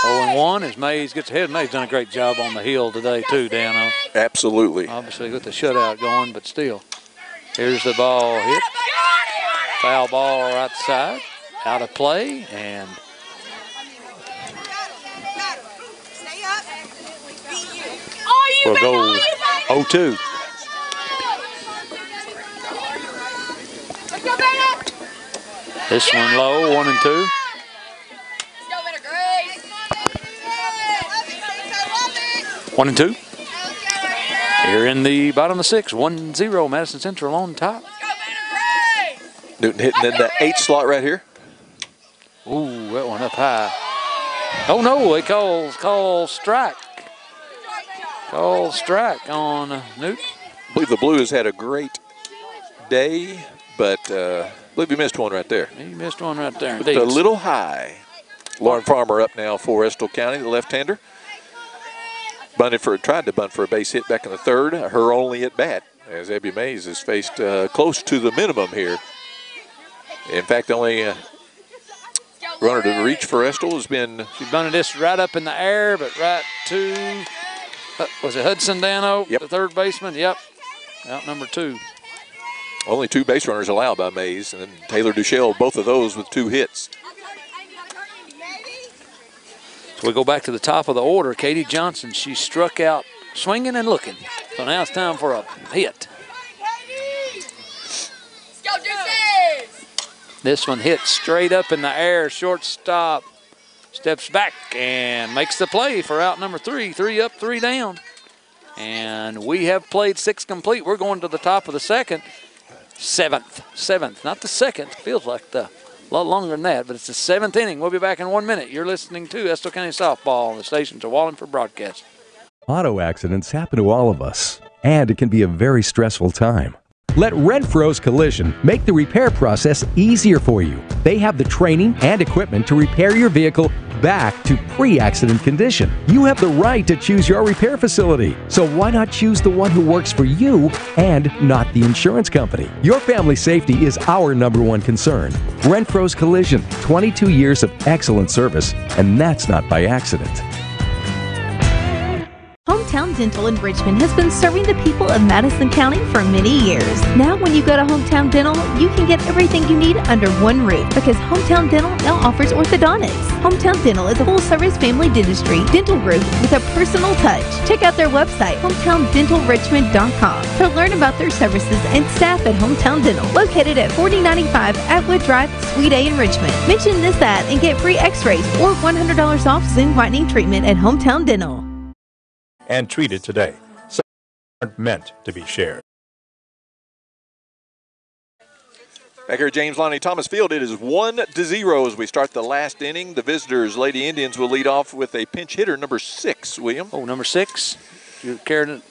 0-1 as Mays gets ahead. Mays done a great job on the hill today too, Dano. Absolutely. Obviously with the shutout going, but still. Here's the ball hit. Foul ball right side. Out of play and we'll go 0-2. This one low, 1-2. One and 2. Here in the bottom of the 6th, 1-0, Madison Central on top. Newton hitting in the 8 slot right here. Ooh, that one up high. Oh no, they call strike. Call strike on Newton. I believe the Blues had a great day, but I believe he missed one right there. He missed one right there. Just a little high. Lauren Farmer up now for Estill County, the left-hander. Tried to bunt for a base hit back in the 3rd. Her only at bat, as Abby Mays has faced close to the minimum here. In fact, the only runner to reach for Estill has been. She bunted this right up in the air, but right to was it Hudson Dano, yep. The 3rd baseman? Yep, out number 2. Only 2 base runners allowed by Mays, and then Taylor Duchelle, both of those with 2 hits. So we go back to the top of the order. Katie Johnson, she struck out swinging and looking. So now it's time for a hit. This one hit straight up in the air. Shortstop steps back and makes the play for out number 3. 3 up, 3 down. And we have played 6 complete. We're going to the top of the 2nd. 7th, not the 2nd. Feels like a lot longer than that, but it's the 7th inning. We'll be back in 1 minute. You're listening to Estill County Softball on the stations of Wallingford Broadcast. Auto accidents happen to all of us, and it can be a very stressful time. Let Renfro's Collision make the repair process easier for you. They have the training and equipment to repair your vehicle back to pre-accident condition. You have the right to choose your repair facility, so why not choose the one who works for you and not the insurance company? Your family safety is our #1 concern. Renfro's Collision, 22 years of excellent service, and that's not by accident. Hometown Dental in Richmond has been serving the people of Madison County for many years. Now when you go to Hometown Dental, you can get everything you need under one roof because Hometown Dental now offers orthodontics. Hometown Dental is a full-service family dentistry dental group with a personal touch. Check out their website, hometowndentalrichmond.com, to learn about their services and staff at Hometown Dental, located at 4095 Atwood Drive, Suite A in Richmond. Mention this ad and get free x-rays or $100 off Zoom whitening treatment at Hometown Dental. And treated today. Some aren't meant to be shared. Back here at James Lonnie Thomas Field, it is 1-0 as we start the last inning. The visitors, Lady Indians, will lead off with a pinch hitter, number 6, William. Oh, number 6? You care to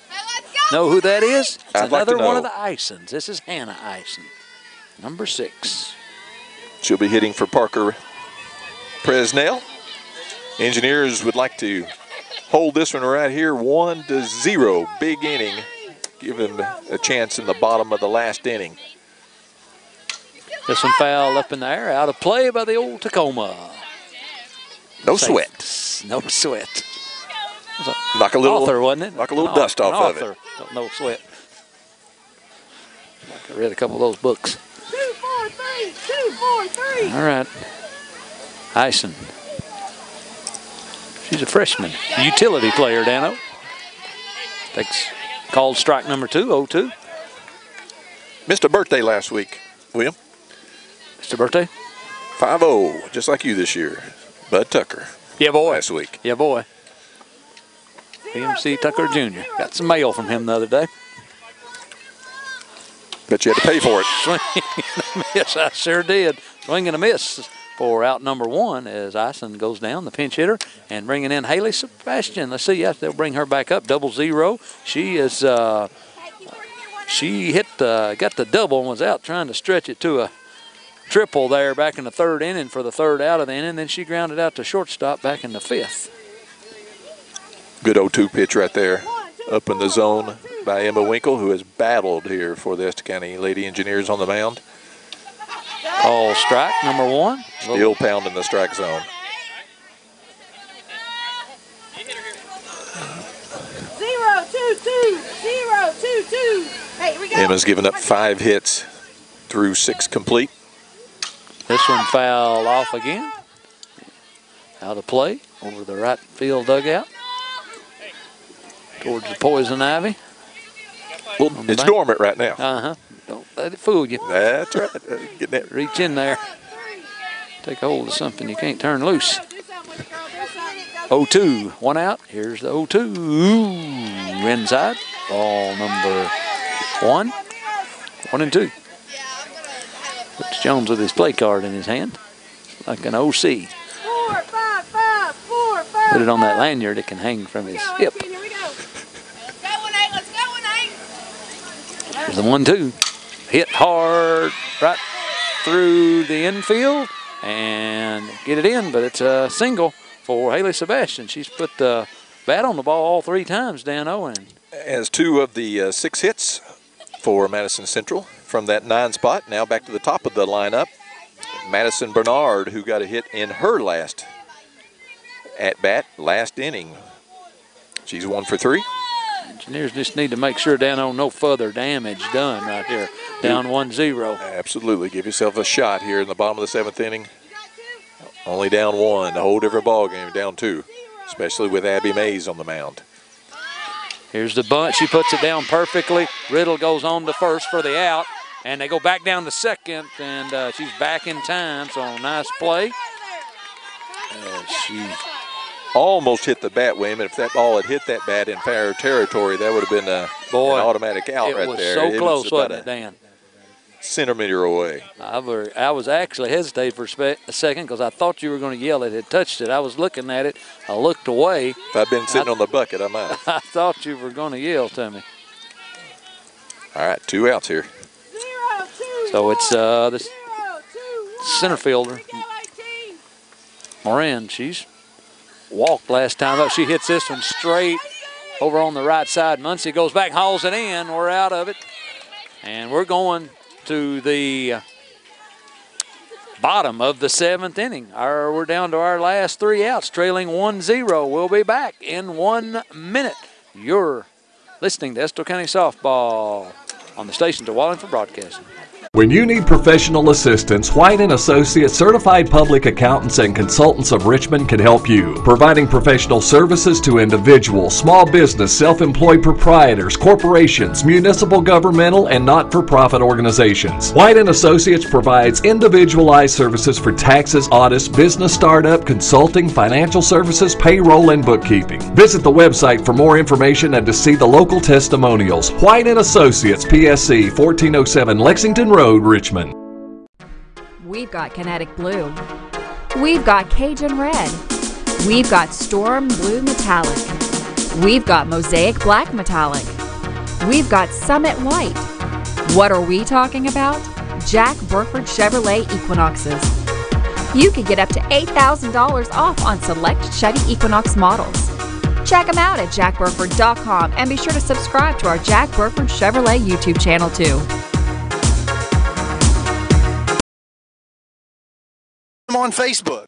know who that is? It's I'd like to another know. one of the Isons. This is Hannah Ison, number 6. She'll be hitting for Parker Presnell. Engineers would like to hold this one right here, 1-0. Big inning. Give them a chance in the bottom of the last inning. This one foul up in the air, out of play by the old Tacoma. No Safe. sweat. No sweat. Knock a little, author, wasn't it? Knock a little dust off of it. No sweat. I read a couple of those books. 2-4-3, 2-4-3. All right. Ison. She's a freshman, utility player, Dano. Takes called strike number 2, 0-2. Missed a birthday last week, William. Missed a birthday? 5-0, just like you this year. Bud Tucker. Yeah, boy. Last week. Yeah, boy. PMC Tucker Jr. Got some mail from him the other day. Bet you had to pay for it. Swing and a miss, I sure did. Swing and a miss for out number 1 as Ison goes down, the pinch hitter, and bringing in Haley Sebastian. Let's see, yes, they'll bring her back up, 0-0. She is, she hit, got the double and was out trying to stretch it to a triple there back in the 3rd inning for the 3rd out of the inning. Then she grounded out to shortstop back in the 5th. Good 0-2 pitch right there. Up in the zone by Emma Winkle, who has battled here for the Estill County Lady Engineers on the mound. Call strike number 1. Still pounding the strike zone. 0-2-2, 0-2-2. Hey, here we go. Emma's given up 5 hits through 6 complete. This one foul off again. Out of play over the right field dugout. Towards the poison ivy. Well, it's dormant right now. Uh-huh. Don't let it fool you. That's right. Get that. Reach in there. Take hold of something you can't turn loose. 0-2. 1 out. Here's the 0-2. Ooh, inside. Ball number 1. 1-2. Puts Jones with his play card in his hand. Like an OC. 4-5-5, 4-5. Put it on that lanyard. It can hang from his hip. There's the 1-2. Hit hard right through the infield and get it in, but it's a single for Haley Sebastian. She's put the bat on the ball all 3 times, Dan Owen. Has 2 of the 6 hits for Madison Central from that 9 spot. Now back to the top of the lineup. Madison Bernard, who got a hit in her last at-bat, last inning. She's 1 for 3. Engineers just need to make sure down no further damage done right here. Down 1-0. Absolutely. Give yourself a shot here in the bottom of the 7th inning. Only down 1. A whole different ball game, down 2, especially with Abby Mays on the mound. Here's the bunt. She puts it down perfectly. Riddle goes on to first for the out, and they go back down to second, and she's back in time, so nice play. She almost hit the bat, William. If that ball had hit that bat in fair territory, that would have been an automatic out right there. It was so close, wasn't it, Dan? Centimeter away. I was actually hesitating for a second because I thought you were going to yell it had touched it. I was looking at it. I looked away. If I'd been sitting on the bucket, I might have. I thought you were going to yell to me. All right, 2 outs here. So it's the center fielder, Moran. She's walked last time up. She hits this one straight over on the right side. Muncie goes back, hauls it in. We're out of it. And we're going to the bottom of the 7th inning. We're down to our last 3 outs, trailing 1-0. We'll be back in 1 minute You're listening to Estill County Softball on the station to Wallingford Broadcasting. When you need professional assistance, White & Associates Certified Public Accountants and Consultants of Richmond can help you, providing professional services to individuals, small business, self-employed proprietors, corporations, municipal, governmental, and not-for-profit organizations. White & Associates provides individualized services for taxes, audits, business startup, consulting, financial services, payroll, and bookkeeping. Visit the website for more information and to see the local testimonials. White & Associates, PSC, 1407 Lexington Road, Richmond. We've got Kinetic Blue. We've got Cajun Red. We've got Storm Blue Metallic. We've got Mosaic Black Metallic. We've got Summit White. What are we talking about? Jack Burford Chevrolet Equinoxes. You could get up to $8,000 off on select Chevy Equinox models. Check them out at jackburford.com and be sure to subscribe to our Jack Burford Chevrolet YouTube channel too. On Facebook.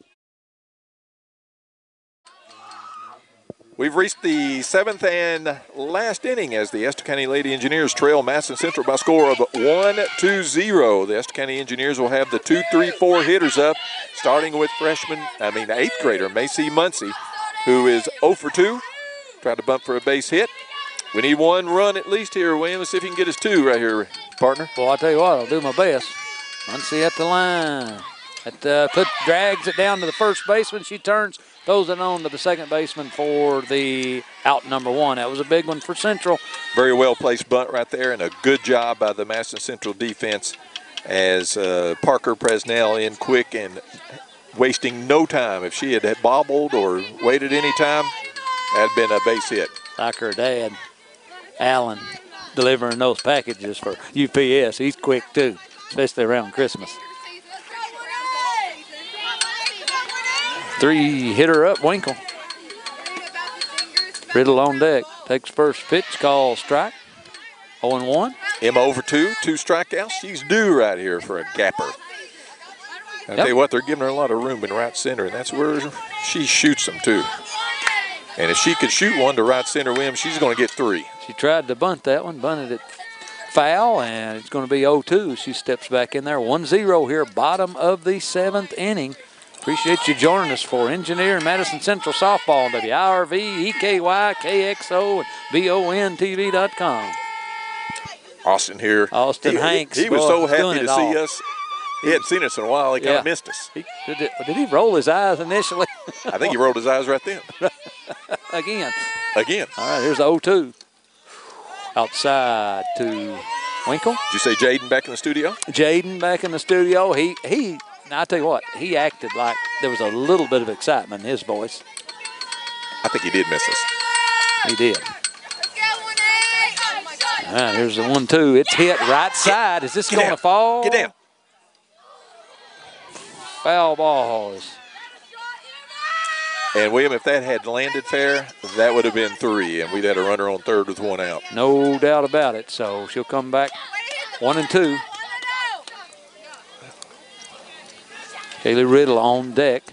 We've reached the 7th and last inning as the Estill County Lady Engineers trail Madison Central by a score of 1-0. The Estill County Engineers will have the 2-3-4 hitters up, starting with 8th grader Macy Muncie, who is 0 for 2. Tried to bunt for a base hit. We need one run at least here, William. Let's see if you can get us 2 right here, partner. Well, I'll tell you what, I'll do my best. Muncie at the line. Drags it down to the first baseman. She turns, throws it on to the second baseman for the out number 1. That was a big one for Central. Very well placed bunt right there, and a good job by the Madison Central defense as Parker Presnell in quick and wasting no time. If she had bobbled or waited any time, that had been a base hit. Like her dad, Allen, delivering those packages for UPS. He's quick too, especially around Christmas. 3-hitter up, Winkle. Riddle on deck. Takes first pitch, calls strike. 0-1. Emma over 2 strikeouts. She's due right here for a gapper. I tell you what, they're giving her a lot of room in right center, and that's where she shoots them too. And if she could shoot one to right center, William, she's going to get 3. She tried to bunt that one, bunted it foul, and it's going to be 0-2. She steps back in there. 1-0 here, bottom of the 7th inning. Appreciate you joining us for Engineer Madison Central Softball on WIRV, EKY, KXO, and BONTV.com. Austin here. Austin Hanks. He was so happy to see us. He hadn't seen us in a while. He kind of missed us. Did he roll his eyes initially? I think he rolled his eyes right then. Again. All right, here's the 0-2. Outside to Winkle. Did you say Jaden back in the studio? Jaden back in the studio. Now, I'll tell you what, he acted like there was a little bit of excitement in his voice. I think he did miss us. He did. All right, here's the 1-2. It's hit right side. Is this going to fall? Get down. Foul balls. And, William, if that had landed fair, that would have been 3, and we'd had a runner on third with 1 out. No doubt about it. So she'll come back 1-2. Kaylee Riddle on deck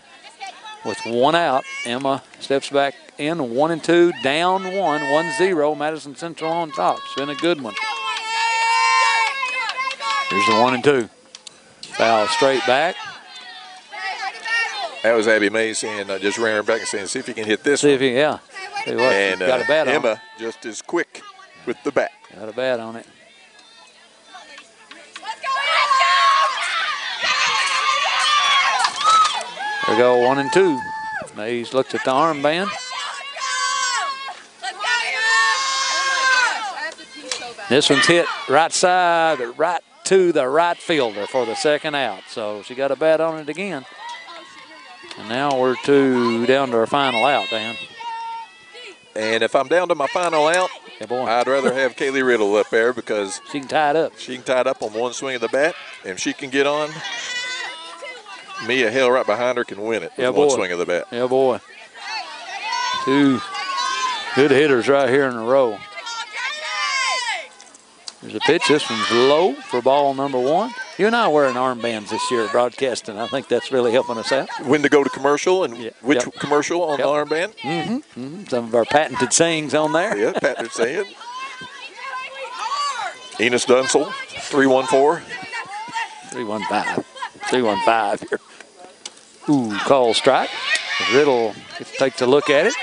with 1 out. Emma steps back in, 1-2, down 1-0. Madison Central on top. It's been a good one. Here's the 1-2. Foul straight back. That was Abby May saying, just ran her back and saying, see if you can hit this See one. if you, yeah. See what, and got a bat on Emma it. just as quick with the bat. Got a bat on it. There we go, 1-2. Mays looks at the armband. This one's hit right side, right to the right fielder for the second out. So she got a bat on it again. And now we're down to our final out, Dan. And if I'm down to my final out, I'd rather have Kaylee Riddle up there because she can tie it up. She can tie it up on one swing of the bat, and if she can get on, Mia Hill right behind her can win it with one swing of the bat. Yeah, boy. 2 good hitters right here in a row. There's a pitch. This one's low for ball number 1. You and I are wearing armbands this year broadcasting. I think that's really helping us out. When to go to commercial and which commercial on the armband? Some of our patented sayings on there. Yeah, patented saying. Enos Dunsel, 314. 315. 315 here. Ooh, call strike. Riddle takes a look at it.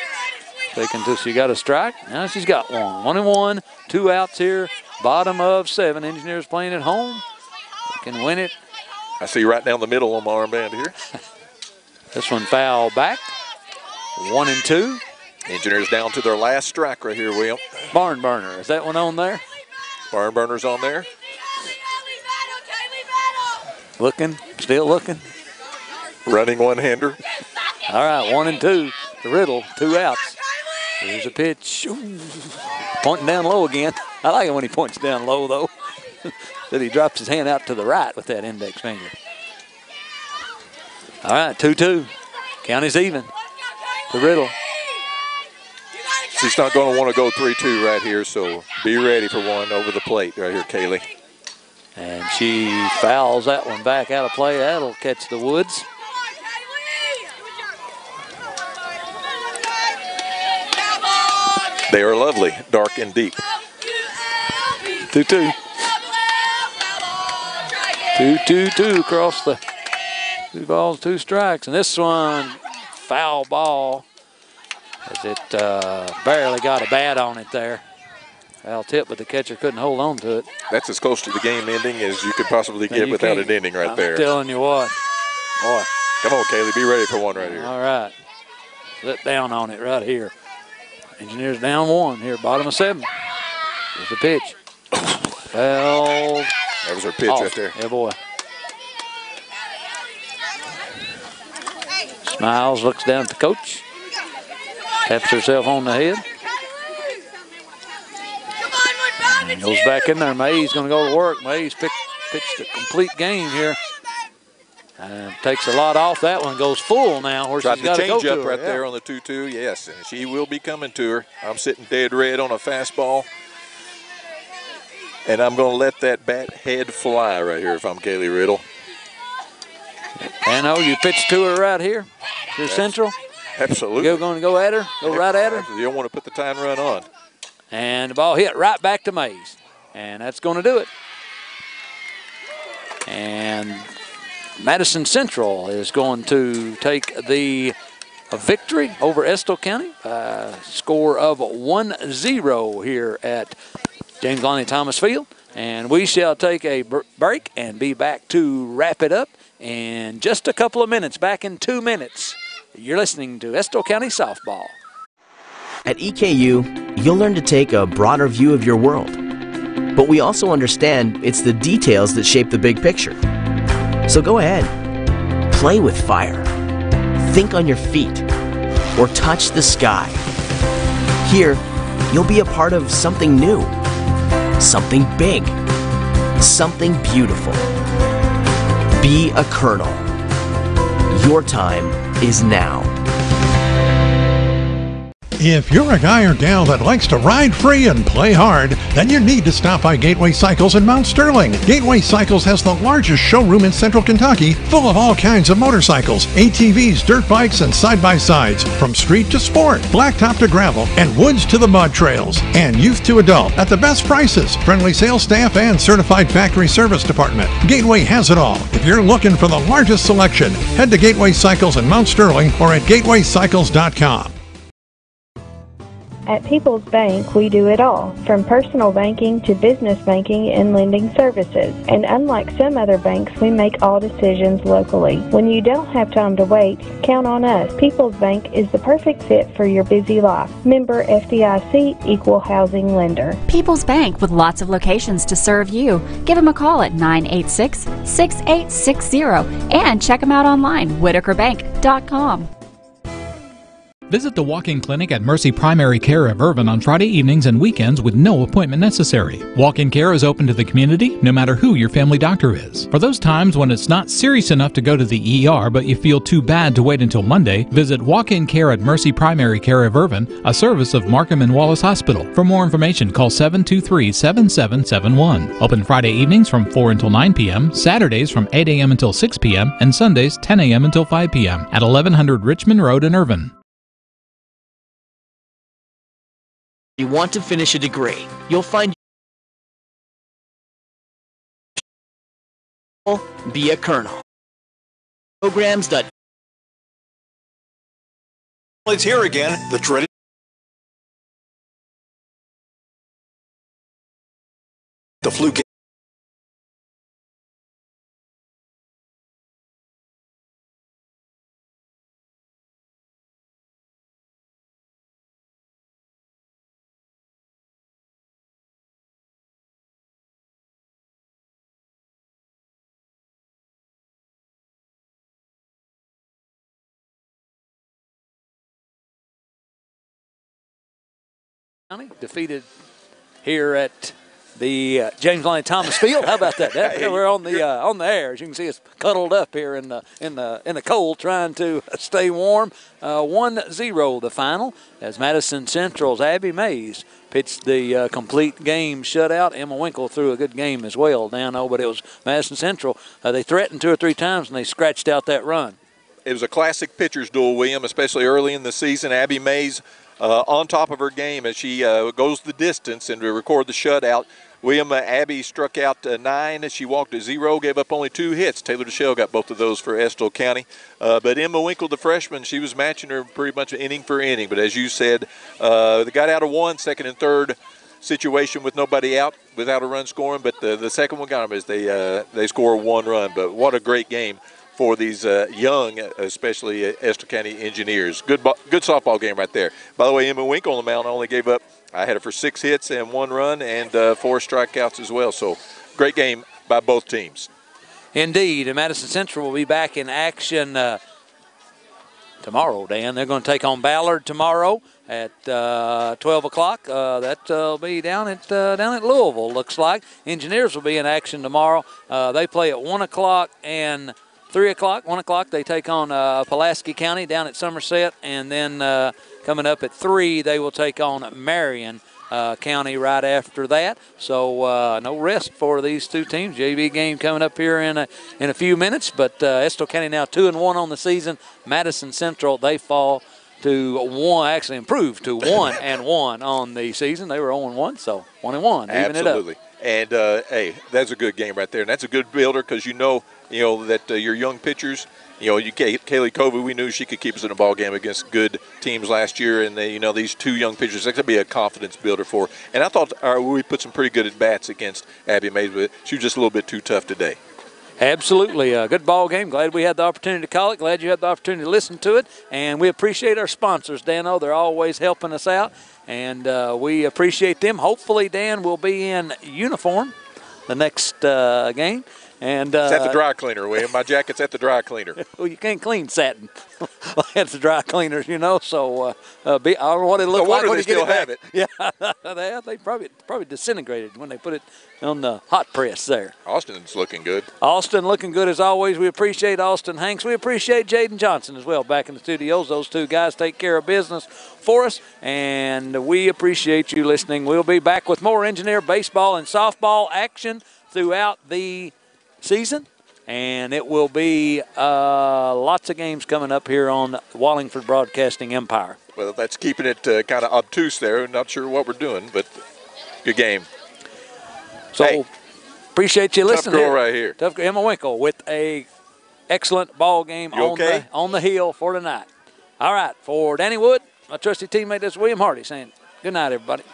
Taking till she got a strike. Now she's got one. 1-1, 2 outs here. Bottom of 7. Engineers playing at home. They can win it. I see right down the middle on my armband here. This one foul back. 1-2. Engineers down to their last strike right here, William. Barn burner. Is that one on there? Barn burner's on there. Looking. Still looking. Running one-hander. All right, 1-2. The Riddle, 2 outs. Here's a pitch. Ooh. Pointing down low again. I like it when he points down low, though. That he drops his hand out to the right with that index finger. All right, 2-2. County's even. The Riddle. She's not going to want to go 3-2 right here, so be ready for one over the plate right here, Kaylee. And she fouls that one back out of play. That'll catch the woods. They are lovely, dark and deep. 2-2. 2-2-2 across the 2 balls, 2 strikes. And this one, foul ball, as it barely got a bat on it there. Foul tip, but the catcher couldn't hold on to it. That's as close to the game ending as you could possibly get without it ending right there. I'm telling you what. Boy. Come on, Kaylee, be ready for one right here. All right. Let down on it right here. Engineers down 1 here, bottom of 7. Here's the pitch. Foul. That was her pitch off. Right there. Yeah, boy. Smiles, looks down at the coach. Taps herself on the head. And goes back in there. May's going to go to work. May's pitched a complete game here. Takes a lot off that one. Goes full now. Where she's got to go change up to right her. there on the 2-2. Yes, and she will be coming to her. I'm sitting dead red on a fastball. And I'm going to let that bat head fly right here if I'm Kaylee Riddle. And you pitch to her right here. To Central. Absolutely. You're going to go at her. Go right at her. You don't want to put the tying run on. And the ball hit right back to Mays. And that's going to do it. And Madison Central is going to take the victory over Estill County. Score of 1-0 here at James Lonnie Thomas Field. And we shall take a break and be back to wrap it up in just a couple of minutes. Back in 2 minutes. You're listening to Estill County Softball. At EKU, you'll learn to take a broader view of your world. But we also understand it's the details that shape the big picture. So go ahead, play with fire, think on your feet, or touch the sky. Here, you'll be a part of something new, something big, something beautiful. Be a Colonel. Your time is now. If you're a guy or gal that likes to ride free and play hard, then you need to stop by Gateway Cycles in Mount Sterling. Gateway Cycles has the largest showroom in Central Kentucky, full of all kinds of motorcycles, ATVs, dirt bikes, and side-by-sides, from street to sport, blacktop to gravel, and woods to the mud trails, and youth to adult at the best prices, friendly sales staff, and certified factory service department. Gateway has it all. If you're looking for the largest selection, head to Gateway Cycles in Mount Sterling or at gatewaycycles.com. At People's Bank, we do it all, from personal banking to business banking and lending services. And unlike some other banks, we make all decisions locally. When you don't have time to wait, count on us. People's Bank is the perfect fit for your busy life. Member FDIC, Equal Housing Lender. People's Bank with lots of locations to serve you. Give them a call at 986-6860 and check them out online, whitakerbank.com. Visit the walk-in clinic at Mercy Primary Care of Irvin on Friday evenings and weekends with no appointment necessary. Walk-in care is open to the community, no matter who your family doctor is. For those times when it's not serious enough to go to the ER but you feel too bad to wait until Monday, visit walk-in care at Mercy Primary Care of Irvin, a service of Markham and Wallace Hospital. For more information, call 723-7771. Open Friday evenings from 4 until 9 p.m., Saturdays from 8 a.m. until 6 p.m., and Sundays 10 a.m. until 5 p.m. at 1100 Richmond Road in Irvin. You want to finish a degree, you'll find be a colonel. Programs. It's here again, the dreaded the flu game. Defeated here at the James Lonnie Thomas Field. How about that? We're on the air. As you can see, it's cuddled up here in the cold, trying to stay warm. 1-0 the final as Madison Central's Abby Mays pitched the complete game shutout. Emma Winkle threw a good game as well, Dano, but it was Madison Central. They threatened 2 or 3 times and they scratched out that run. It was a classic pitcher's duel, William, especially early in the season. Abby Mays on top of her game as she goes the distance and to record the shutout. William, Abby struck out 9. She walked 0, gave up only 2 hits. Taylor DeShell got both of those for Estill County. But Emma Winkle, the freshman, she was matching her pretty much inning for inning. But as you said, they got out of 1, second and third situation with nobody out, without a run scoring. But the second one got them as they score 1 run. But what a great game for these young, especially Estill County Engineers. Good softball game right there. By the way, Emma Winkle on the mound only gave up, I had her for 6 hits and 1 run and 4 strikeouts as well. So great game by both teams. Indeed, and Madison Central will be back in action tomorrow, Dan. They're going to take on Ballard tomorrow at 12 o'clock. That'll be down at Louisville, looks like. Engineers will be in action tomorrow. They play at 1 o'clock and 3 o'clock. 1 o'clock they take on Pulaski County down at Somerset, and then coming up at 3 they will take on Marion County right after that. So no rest for these two teams. JV game coming up here in a few minutes, but Estill County now 2-1 on the season. Madison Central, they fall to 1, actually improved to 1-1 on the season. They were 0-1, so 1-1, even Absolutely. it up. And hey, that's a good game right there, and that's a good builder because you know that your young pitchers, Kaylee Covey, we knew she could keep us in a ball game against good teams last year, and these 2 young pitchers, that could be a confidence builder for her. And I thought we put some pretty good at bats against Abby Mays, but she was just a little bit too tough today. Absolutely. A good ball game. Glad we had the opportunity to call it. Glad you had the opportunity to listen to it. And we appreciate our sponsors, Dano. They're always helping us out, and we appreciate them. Hopefully, Dan will be in uniform the next game. And it's at the dry cleaner, William. My jacket's at the dry cleaner. Well, you can't clean satin at the dry cleaners, So I don't know what it looks like when you get it back. Have it. Yeah, they probably disintegrated when they put it on the hot press there. Austin's looking good. Austin looking good as always. We appreciate Austin Hanks. We appreciate Jaden Johnson as well back in the studios. Those 2 guys take care of business for us, and we appreciate you listening. We'll be back with more Engineer baseball and softball action throughout the season, and it will be lots of games coming up here on Wallingford Broadcasting Empire. Well, that's keeping it kind of obtuse there. Not sure what we're doing, but good game. So hey, appreciate you listening. Tough girl right here. Tough Emma Winkle with a excellent ball game on the hill for tonight. All right, for Danny Wood, my trusty teammate, that's William Hardy saying good night, everybody.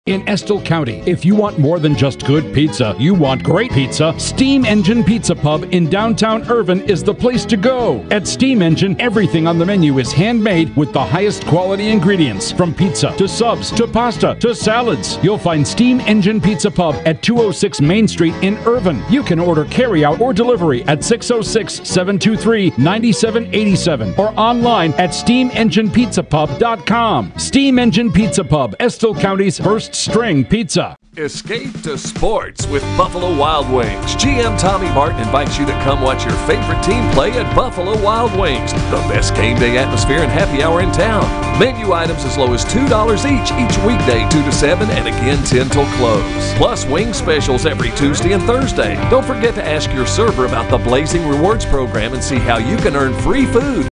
In Estill County, if you want more than just good pizza, you want great pizza, Steam Engine Pizza Pub in downtown Irvin is the place to go. At Steam Engine, everything on the menu is handmade with the highest quality ingredients. From pizza to subs to pasta to salads. You'll find Steam Engine Pizza Pub at 206 Main Street in Irvin. You can order carryout or delivery at 606-723-9787 or online at steamenginepizzapub.com. Steam Engine Pizza Pub, Estill County's first string pizza. Escape to sports with Buffalo Wild Wings. GM Tommy Martin invites you to come watch your favorite team play at Buffalo Wild Wings, the best game day atmosphere and happy hour in town. Menu items as low as $2 each weekday 2 to 7 and again 10 till close. Plus wing specials every Tuesday and Thursday. Don't forget to ask your server about the Blazing Rewards program and see how you can earn free food